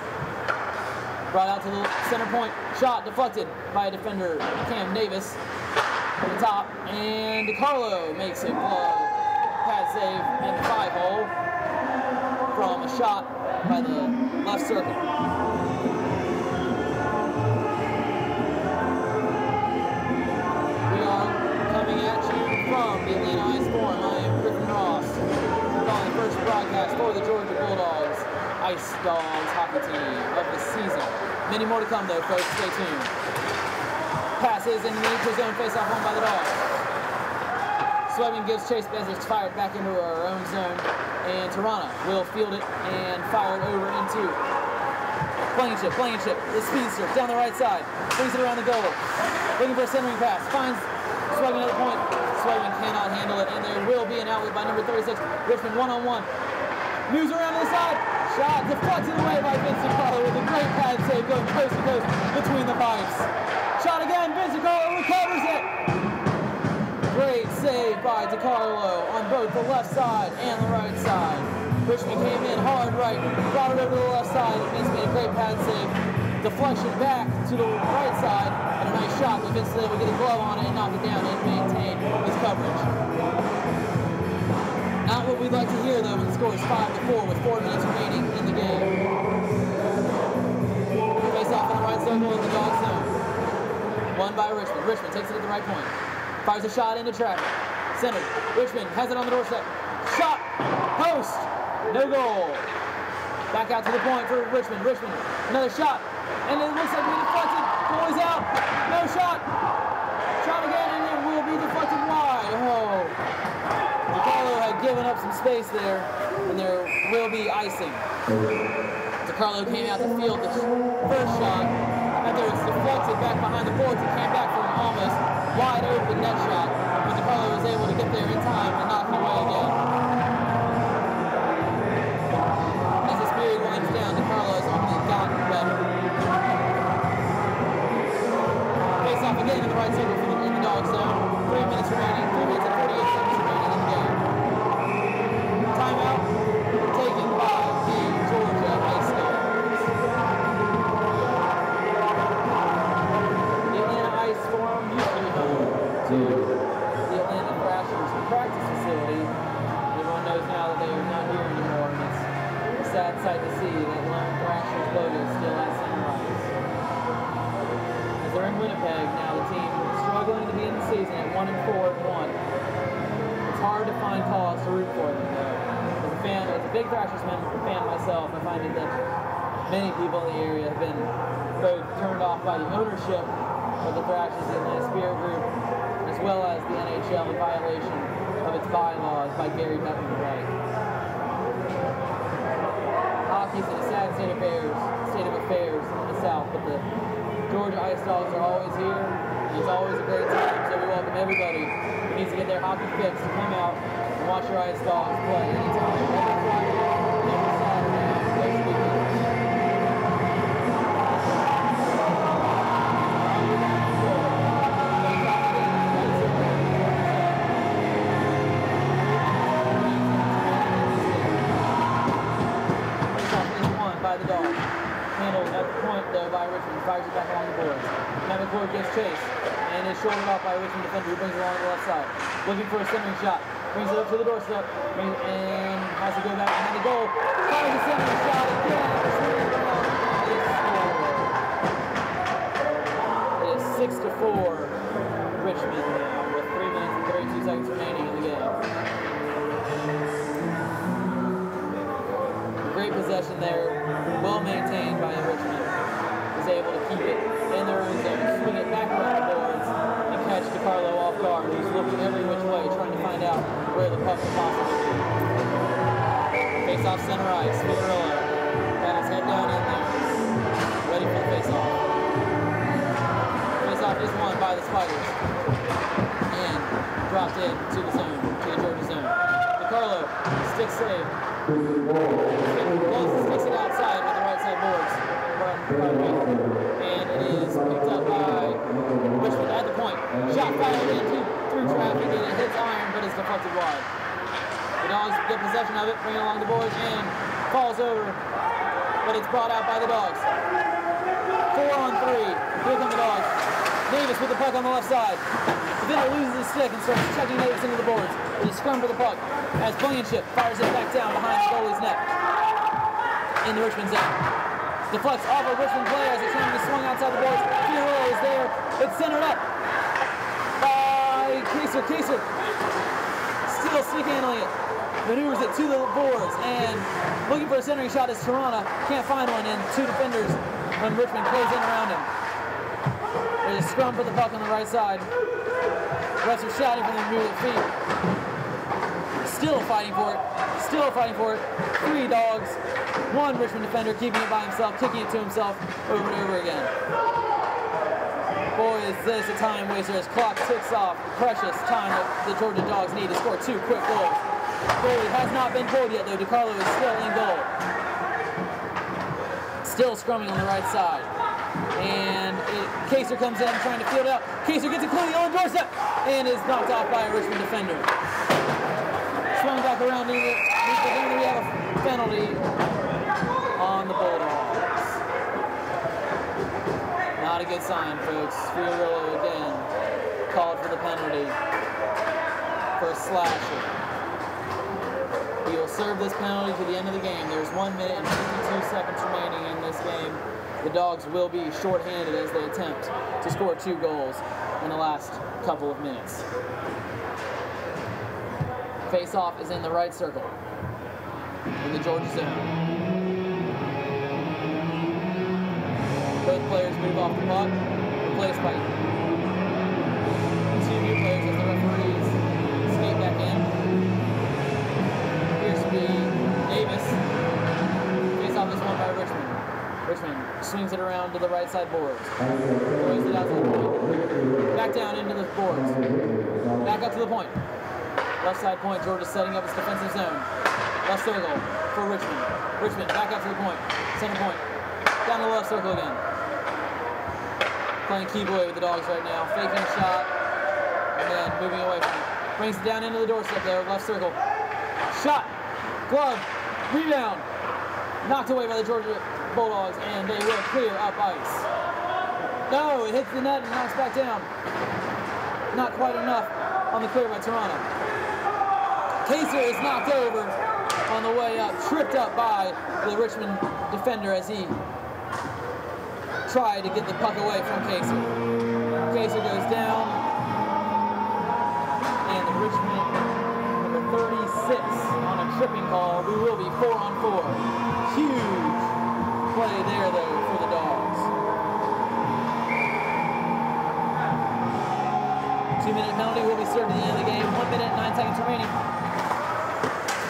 Brought out to the center point, shot deflected by a defender, Cam Davis, at the top, and DiCarlo makes a pad save in the 5-hole from a shot by the left circle. Coming at you from the Atlanta Ice Forum, I am Griffin Ross. We're calling the first broadcast for the Georgia Bulldogs Ice Dogs hockey team of the season. Many more to come though, folks. Stay tuned. Pass is in the neutral zone, face off won by the Dogs. Swebbing gives chase as it's fired back into our own zone, and Tirana will field it and fire it over into Blankenship. Blankenship, the speedster, down the right side, brings it around the goal, looking for a centering pass, finds Swebbing at the point. Swebbing cannot handle it, and there will be an outlet by number 36. Richmond one-on-one. Moves around to the side. Shot deflected away by Vince DiCarlo with a great pad save going coast to coast between the pipes. Shot again. Vince DiCarlo recovers it. Great save by DiCarlo on both the left side and the right side. Richmond came in hard right, brought it over to the left side. Vince made a great pad save. Deflection back to the right side, and a nice shot, but Vince will get a glove on it and knock it down and maintain his coverage. Not what we'd like to hear though when the score is 5-4 with 4 minutes remaining in the game. Face off in the right circle in the dog zone. Won by Richmond. Richmond takes it at the right point. Fires a shot into traffic. Centered. Richmond has it on the doorstep. Shot! Post! No goal. Back out to the point for Richmond. Richmond, another shot. And it looks like we deflected. Boys out. No shot. Shot again, and it will be deflected wide. Oh. DiCarlo had given up some space there, and there will be icing. DiCarlo came out to field the first shot. After it was deflected back behind the boards, it came back for an almost wide open net shot. But DiCarlo was able to get there in time and knock it away again. As this period winds down, DiCarlo has only gotten better. Face off again in the right circle in the dog zone. 3 minutes remaining, 3 minutes and 48 seconds remaining in the game. Timeout. the Atlanta Thrashers practice facility. Everyone knows now that they are not here anymore, and it's a sad sight to see that lone Thrashers logo still at center ice. As they're in Winnipeg now, the team struggling to be in the season at 1-4-1. It's hard to find cause to root for them, though. As a big Thrashers fan myself, I find it that many people in the area have been both turned off by the ownership of the Thrashers in the Spear Group, as well as the NHL in violation of its bylaws by Gary Bettman White. Hockey's in a sad state of affairs in the South, but the Georgia Ice Dogs are always here, and it's always a great time, so we welcome everybody who needs to get their hockey fix to come out and watch your Ice Dogs play anytime, every Friday, every Saturday, every weekend. By the Dawgs. Handled at the point, though, by Richmond. Fires it back along the boards. Now McClure gets chased and is shouldered off by a Richmond defender who brings it along the left side. Looking for a centering shot. Brings it up to the doorstep and has to go back behind the goal. Fires a centering shot again. It is 6-4 Richmond now with 3 minutes and 32 seconds remaining in the game. Great possession there, well maintained by Richmond. Is able to keep it in their own zone, swing it back around the boards, and catch DiCarlo off guard, who's looking every which way, trying to find out where the puck could possibly be. Face off center ice, Figueroa got his head down in there, ready for the face off. Face off is won by the Spiders, and dropped in to the zone, to the Georgia zone. DiCarlo, stick save. Sticks it outside with the right side boards, and it is picked up by Richmond at the point. Shot fired into through traffic, and it hits iron, but it's deflected wide. The Dogs get possession of it, bring it along the boards, and falls over, but it's brought out by the Dogs. 4-on-3. Here come the Dogs. Davis with the puck on the left side. The defender loses his stick and starts checking Davis into the boards. There's a scrum for the puck as Blankenship fires it back down behind the goalie's net in the Richmond zone. Deflects off a Richmond player as it's trying to be swung outside the boards. Figueroa is there. It's centered up by Kaser. Kaser still stick handling it. Maneuvers it to the boards and looking for a centering shot is Tirana. Can't find one, and two defenders when Richmond close in around him. There's a scrum for the puck on the right side. Refs are shouting for them to move their feet. Still fighting for it. Still fighting for it. 3 Dogs. 1 Richmond defender keeping it by himself, kicking it to himself over and over again. Boy, is this a time waster as clock ticks off. Precious time that the Georgia Dogs need to score 2 quick goals. Goalie has not been pulled yet, though. DiCarlo is still in goal. Still scrumming on the right side. And Kaser comes in trying to field it out. Kaser gets it cleanly on the doorstep and is knocked off by a Richmond defender. Swung back around into the we have a penalty on the Bulldogs. Not a good sign, folks. Fiorillo again called for the penalty for a slasher. He will serve this penalty to the end of the game. There's 1 minute and 52 seconds remaining in this game. The Dogs will be shorthanded as they attempt to score 2 goals in the last couple of minutes. Face-off is in the right circle in the Georgia zone. Both players move off the puck, replaced by 2 new players as the referees skate back in. Here's to be Davis. Face-off is won by Richmond. Richmond swings it around to the right side boards. Throws it out to the point. Back down into the boards. Back up to the point. Left side point, Georgia setting up its defensive zone. Left circle for Richmond. Richmond back up to the point. Center point. Down the left circle again. Playing key boy with the Dogs right now. Faking a shot. And then moving away from it. Brings it down into the doorstep there. Left circle. Shot. Glove. Rebound. Knocked away by the Georgia Bulldogs, and they will clear up ice. No, it hits the net and knocks back down. not quite enough on the clear by Toronto. Kaser is knocked over on the way up, tripped up by the Richmond defender as he tried to get the puck away from Kaser. Kaser goes down, and the Richmond number 36 on a tripping call. We will be 4-on-4. Huge play there, though, for the Dawgs. 2-minute penalty will be served at the end of the game. 1 minute and 9 seconds remaining.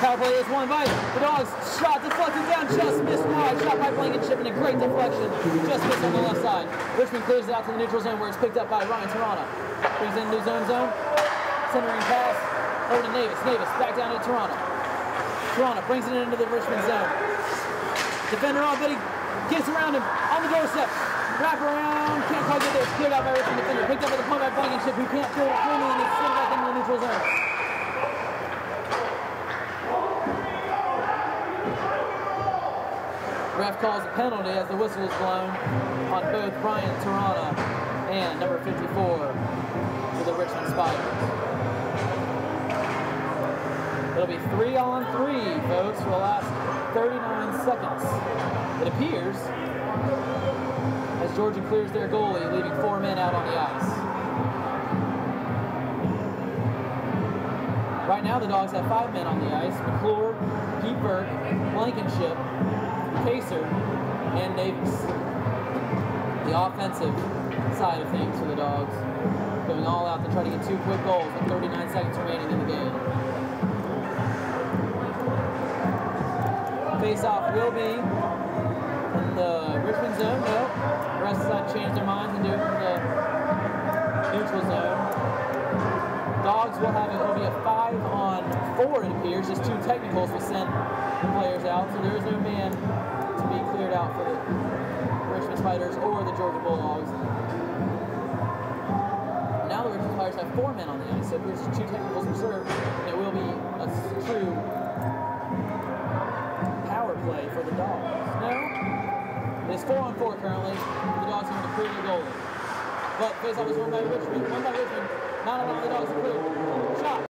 Power play is won by the Dawgs. Shot deflected down, just missed wide. Shot by Blankenship and a great deflection. Just missed on the left side. Richmond clears it out to the neutral zone where it's picked up by Ryan Toronto. Brings in the zone. Centering pass over to Navis. Navis back down to Toronto. Toronto brings it into the Richmond zone. Defender on, but he gets around him on the doorstep. Wrap around, can't quite get there. It's cleared out by Richmond defender. Picked up with the punt by Blankenship, who can't clear it cleanly, and it's sent back into the neutral zone. Ref calls a penalty as the whistle is blown on both Brian Toronto and number 54 for the Richmond Spiders. It'll be 3-on-3, folks, for the last 39 seconds. It appears as Georgia clears their goalie, leaving 4 men out on the ice. Right now, the Dawgs have 5 men on the ice: McClure, Pete Burke, Blankenship, Kaser, and Davis. The offensive side of things for the Dawgs, going all out to try to get 2 quick goals with 39 seconds remaining in the game. Face-off will be in the Richmond zone. No, the rest of the side changed their minds and do it in the neutral zone. Dawgs will have it. It'll be a 5-on-4, it appears. Just 2 technicals will send the players out, so there is no man to be cleared out for the Richmond Spiders or the Georgia Bulldogs. Now the Richmond Spiders have 4 men on the ice, so there's 2 technicals reserved, and it will be a true power play for the Dawgs. No, it's 4-on-4 currently. The Dawgs have to clear the goalie. But face-off is won by Richmond. Not allowing the Dawgs to clear. Shot.